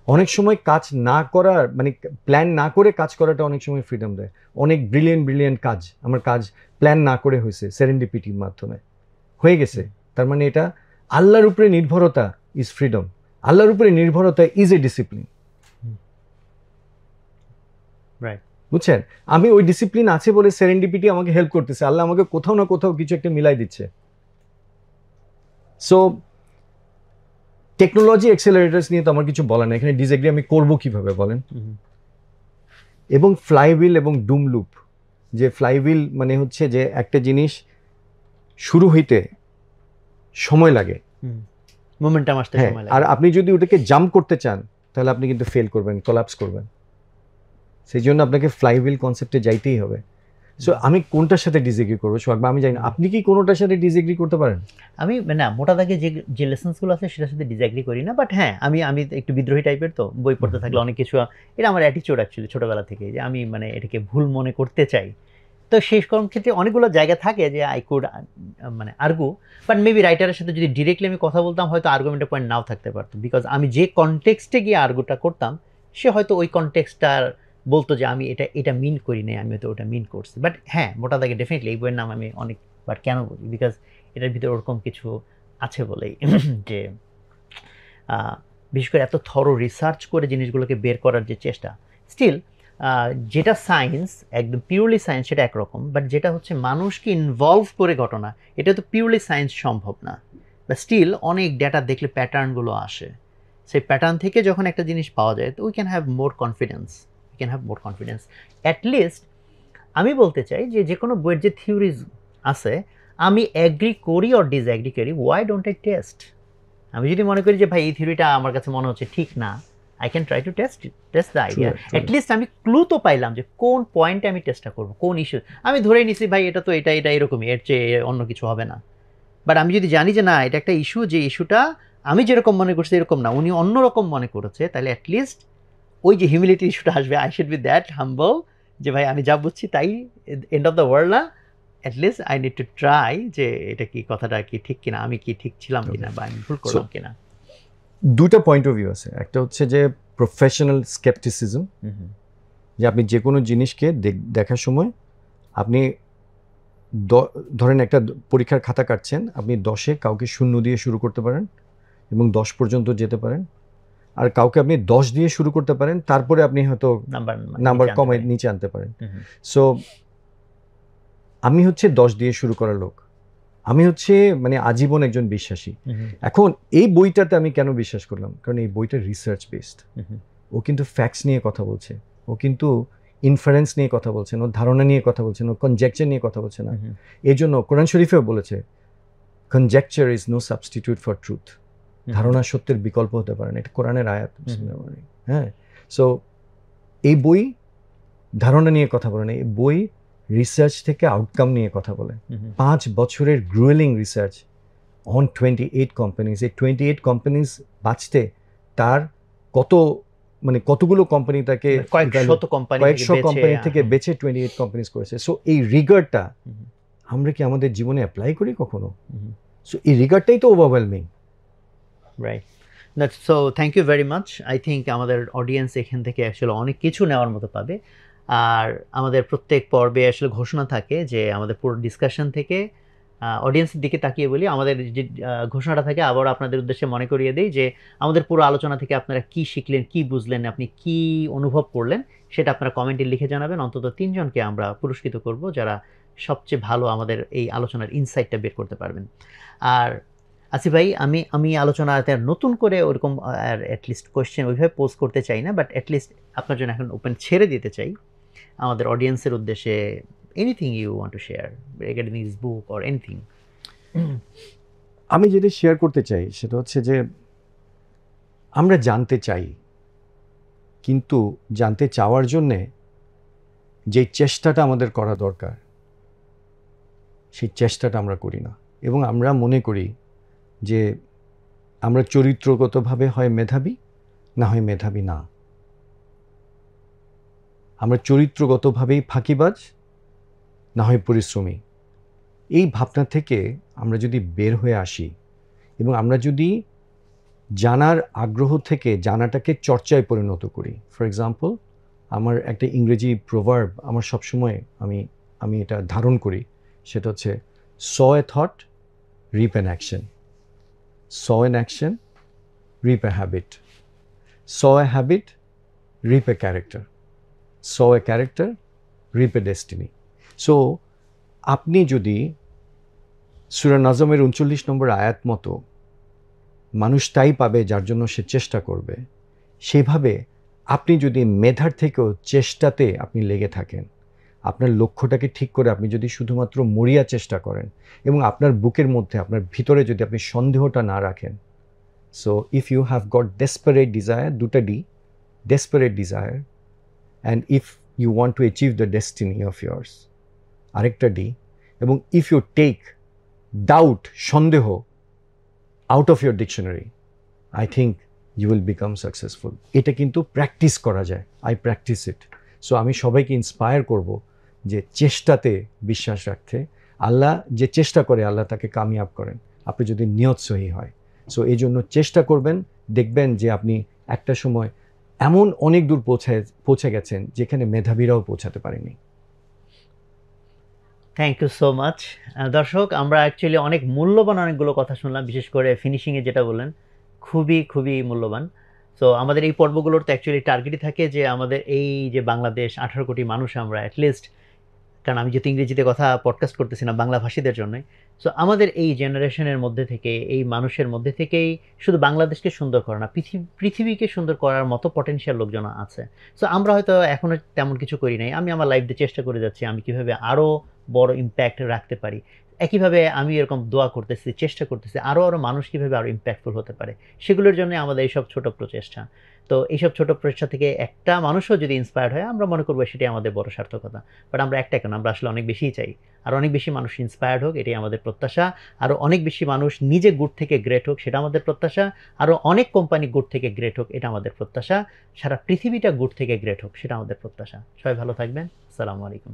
অনেক সময় কাজ না করার মানে প্ল্যান না করে কাজ করাটা অনেক সময় ফ্রিডম দেয়। অনেক ব্রিলিয়েন্ট কাজ আমার কাজ প্ল্যান না করে হয়েছে, সেরেন্ডিপিটির মাধ্যমে হয়ে গেছে। তার মানে এটা আল্লাহর উপরে নির্ভরতা ইজ ফ্রিডম, আল্লাহর উপরে নির্ভরতা ইজ এ ডিসিপ্লিন। রাইট, বুঝছেন? আমি ওই ডিসিপ্লিন আছে বলে সেরেন্ডিপিটি আমাকে হেল্প করতেছে, আল্লাহ আমাকে কোথাও না কোথাও কিছু একটা মিলাই দিচ্ছে। সো টেকনোলজি অ্যাক্সেলারেটরস নিয়ে তো আমার কিছু বলার নেই, এখানে ডিসএগ্রি আমি করবো কিভাবে বলেন? এবং ফ্লাইহুইল এবং ডুম লুপ, যে ফ্লাইহুইল মানে হচ্ছে যে একটা জিনিস শুরু হইতে সময় লাগে, মোমেন্টাম আসতে হ্যাঁ, সময় লাগে। আর আপনি যদি ওটাকে জাম্প করতে চান তাহলে আপনি কিন্তু ফেল করবেন, কোলাপস করবেন। সেই জন্য আপনাকে ফ্লাইহুইল কনসেপ্টে যাইতেই হবে। সো আমি কোনটার সাথে ডিসএগ্রি করবো সোহাগ, আমি জানি না আপনি কি কোনোটার সাথে ডিসএগ্রি করতে পারেন? আমি না মোটা দাগে যে লেসনসগুলো আছে সেটার সাথে ডিসএগ্রি করি না, বাট হ্যাঁ আমি একটু বিদ্রোহী টাইপের, তো বই পড়তে থাকলে অনেক কিছু, এটা আমার অ্যাটিচিউড অ্যাকচুয়ালি ছোটোবেলা থেকে, যে আমি মানে এটাকে ভুল মনে করতে চাই। তো সেই ক্ষেত্রে অনেকগুলো জায়গা থাকে যে আই কুড মানে আর্গু, বাট মেবি রাইটারের সাথে যদি ডিরেক্টলি আমি কথা বলতাম হয়তো আর্গুমেন্টের পয়েন্ট নাও থাকতে পারতো, বিকজ আমি যে কনটেক্সটে গিয়ে আর্গুটা করতাম সে হয়তো ওই কনটেক্সটার বলতো যে আমি এটা মিন করি নাই, আমি হয়তো ওটা মিন করছি। বাট হ্যাঁ, মোটা দাগে ডেফিনেটলি এই বইয়ের নাম আমি অনেকবার কেন বলি, বিকজ এটার ভিতরে ওরকম কিছু আছে বলেই যে বিশেষ করে এত থরো রিসার্চ করে জিনিসগুলোকে বের করার যে চেষ্টা। স্টিল যেটা সায়েন্স, একদম পিওরলি সায়েন্স, সেটা একরকম, বাট যেটা হচ্ছে মানুষকে ইনভলভ করে ঘটনা, এটা তো পিওরলি সায়েন্স সম্ভব না। বা স্টিল অনেক ডেটা দেখলে প্যাটার্নগুলো আসে, সেই প্যাটার্ন থেকে যখন একটা জিনিস পাওয়া যায় তো we can have more confidence, at least আমি বলতে চাই যে কোনো বইয়ের যে থিওরিজ আছে আমি অ্যাগ্রি করি অর ডিসঅ্যাগ্রি করি, ওয়াই ডোন্ট আই টেস্ট? আমি যদি মনে করি যে ভাই এই থিওরিটা আমার কাছে মনে হচ্ছে ঠিক না, I can try to test the idea. At least আমি ক্লু তো পাইলাম যে কোন পয়েন্টে আমি টেস্টটা করবো, কোন ইস্যু। আমি ধরেই নিছি ভাই এটা তো এটা এরকমই, এর চেয়ে অন্য কিছু হবে না। বাট আমি যদি জানি যে না এটা একটা ইস্যু, যে ইস্যুটা আমি যেরকম মনে করছি এরকম না, উনি অন্যরকম মনে করেছে, তাহলে অ্যাটলিস্ট ওই যে হিউমিলিটি ইস্যুটা আসবে, আই শুড বি দ্যাট হাম্বল যে ভাই আমি যা বুঝছি তাই এন্ড অফ দ্য ওয়ার্ল্ড না, at least I need to try যে এটা কি কথাটা কি ঠিক কিনা, আমি কি ঠিক ছিলাম কিনা বা আমি ভুল করলাম কিনা। দুটো পয়েন্ট অফ ভিউ আছে, একটা হচ্ছে যে প্রফেশনাল স্কেপটিসিজম, যে আপনি যে কোনো জিনিসকে দেখার সময় আপনি ধরেন একটা পরীক্ষার খাতা কাটছেন, আপনি 10-এ কাউকে 0 দিয়ে শুরু করতে পারেন এবং 10 পর্যন্ত যেতে পারেন, আর কাউকে আপনি 10 দিয়ে শুরু করতে পারেন, তারপরে আপনি হয়তো নাম্বার কমাই নিচে আনতে পারেন। সো আমি হচ্ছে 10 দিয়ে শুরু করার লোক, আমি হচ্ছে মানে আজীবন একজন বিশ্বাসী। এখন এই বইটাতে আমি কেন বিশ্বাস করলাম, কারণ এই বইটা রিসার্চ বেসড, ও কিন্তু ফ্যাক্টস নিয়ে কথা বলছে, ও কিন্তু ইনফারেন্স নিয়ে কথা বলছেন, ও ধারণা নিয়ে কথা বলছেন, ও কনজেকচার নিয়ে কথা বলছে না। এই জন্য কোরআন শরীফেও বলেছে conjecture is no substitute for truth, ধারণা সত্যের বিকল্প হতে পারে না, এটা কোরআনের আয়াত। হ্যাঁ, সো এই বই ধারণা নিয়ে কথা বলে না, এই বই রিসার্চ থেকে আউটকাম নিয়ে কথা বলে। 5 বছরের গ্রুয়েলিং রিসার্চ অন 28 কোম্পানিজ, এই 28 কোম্পানিজ বাঁচতে তার কতগুলো কোম্পানি তাকে কয়েকশো কোম্পানি থেকে বেছে 28 কোম্পানিজ করেছে। সো এই রিগারটা আমরা কি আমাদের জীবনে অ্যাপ্লাই করি কখনো? সো এই রিগারটাই তো overwhelming, right? So thank you very much. I think আমাদের অডিয়েন্স এখান থেকে অ্যাকচুয়ালি অনেক কিছু নেওয়ার মতো পাবে। আর আমাদের প্রত্যেক পর্বে আসলে ঘোষণা থাকে যে আমাদের পুরো ডিসকাশন থেকে অডিয়েন্সের দিকে তাকিয়ে বলি, আমাদের যে ঘোষণাটা থাকে আবার আপনাদের উদ্দেশ্যে মনে করিয়ে দিই যে আমাদের পুরো আলোচনা থেকে আপনারা কি শিখলেন, কি বুঝলেন, আপনি কি অনুভব করলেন, সেটা আপনারা কমেন্টে লিখে জানাবেন। অন্তত 3 জনকে আমরা পুরস্কৃত করব যারা সবচেয়ে ভালো আমাদের এই আলোচনার ইনসাইটটা বের করতে পারবেন। আর আসিফ ভাই, আমি আলোচনাতে নতুন করে ওরকম আর অ্যাটলিস্ট কোয়েশ্চেন ওইভাবে পোজ করতে চাই না, বাট অ্যাটলিস্ট আপনার জন্য এখন ওপেন ছেড়ে দিতে চাই আমাদের অডিয়েন্সের উদ্দেশ্যে। Anything you want to share regarding this book or anything? আমি যেটা শেয়ার করতে চাই সেটা হচ্ছে যে আমরা জানতে চাই, কিন্তু জানতে চাওয়ার জন্যে যে চেষ্টাটা আমাদের করা দরকার সেই চেষ্টাটা আমরা করি না। এবং আমরা মনে করি যে আমরা চরিত্রগতভাবে হয় মেধাবী, না হয় মেধাবী না। আমরা চরিত্রগতভাবেই ফাঁকিবাজ, না হয় পরিশ্রমী। এই ভাবনা থেকে আমরা যদি বের হয়ে আসি এবং আমরা যদি জানার আগ্রহ থেকে জানাটাকে চর্চায় পরিণত করি। ফর এক্সাম্পল, আমার একটা ইংরেজি প্রভার্ব আমার সবসময় আমি এটা ধারণ করি, সেটা হচ্ছে sow a thought reap an action, sow an action reap a habit, sow a habit reap a character, sow a character reap a destiny. So আপনি যদি সূরা নাজমের 39 নম্বর আয়াত মতো মানুষ তাই পাবে যার জন্য সে চেষ্টা করবে, সেভাবে আপনি যদি মেধার থেকেও চেষ্টাতে আপনি লেগে থাকেন, আপনার লক্ষ্যটাকে ঠিক করে আপনি যদি শুধুমাত্র মরিয়া চেষ্টা করেন এবং আপনার বুকের মধ্যে আপনার ভিতরে যদি আপনি সন্দেহটা না রাখেন, so if you have got desperate desire, দুটা D, desperate desire, and if you want to achieve the destiny of years, আরেকটা ডি, এবং ইফ ইউ টেক ডাউট, সন্দেহ, out of your dictionary, I think you will become successful. এটা কিন্তু practice করা যায়, I practice it. So আমি সবাইকে inspire করব যে চেষ্টাতে বিশ্বাস রাখতে। আল্লাহ যে চেষ্টা করে আল্লাহ তাকে কামিয়াব করেন, আপনি যদি নিয়ত সহি হয়। সো এই জন্য চেষ্টা করবেন, দেখবেন যে আপনি একটা সময় এমন অনেক দূর পৌঁছে গেছেন যেখানে মেধাবীরাও পৌঁছাতে পারেনি। Thank you so much. দর্শক, আমরা অ্যাকচুয়ালি অনেক মূল্যবান অনেকগুলো কথা শুনলাম, বিশেষ করে ফিনিশিংয়ে যেটা বললেন খুবই খুবই মূল্যবান। সো আমাদের এই পর্বগুলোর তো অ্যাকচুয়ালি টার্গেটই থাকে যে আমাদের এই যে বাংলাদেশ 18 কোটি মানুষ আমরা অ্যাটলিস্ট, কারণ আমি যেহেতু ইংরেজিতে কথা পডকাস্ট করতেছি না, বাংলা ভাষীদের জন্যই। সো আমাদের এই জেনারেশনের মধ্যে থেকে, এই মানুষের মধ্যে থেকেই শুধু বাংলাদেশকে সুন্দর করে না, পৃথিবীকে সুন্দর করার মতো পটেনশিয়াল লোকজন আছে। সো আমরা হয়তো এখনও তেমন কিছু করি নাই। আমি আমার লাইফ দিয়ে চেষ্টা করে যাচ্ছি আমি কীভাবে আরও বড় ইম্প্যাক্ট রাখতে পারি। একইভাবে আমি এরকম দোয়া করতেছি, চেষ্টা করতেছি আরও মানুষ কীভাবে আরও ইম্প্যাক্টফুল হতে পারে, সেগুলোর জন্য আমাদের এইসব ছোট প্রচেষ্টা। তো এইসব ছোট প্রচেষ্টা থেকে একটা মানুষও যদি ইন্সপায়ার্ড হয়, আমরা মনে করবো সেটাই আমাদের বড় সার্থকতা। বাট আমরা একটা কেন, আমরা আসলে অনেক বেশিই চাই, আর অনেক বেশি মানুষ ইন্সপায়ার্ড হোক, এটাই আমাদের প্রত্যাশা। আরও অনেক বেশি মানুষ নিজে গুড থেকে গ্রেট হোক, সেটা আমাদের প্রত্যাশা। আরও অনেক কোম্পানি গুড থেকে গ্রেট হোক, এটা আমাদের প্রত্যাশা। সারা পৃথিবীটা গুড থেকে গ্রেট হোক, সেটা আমাদের প্রত্যাশা। সবাই ভালো থাকবেন। আসসালামু আলাইকুম।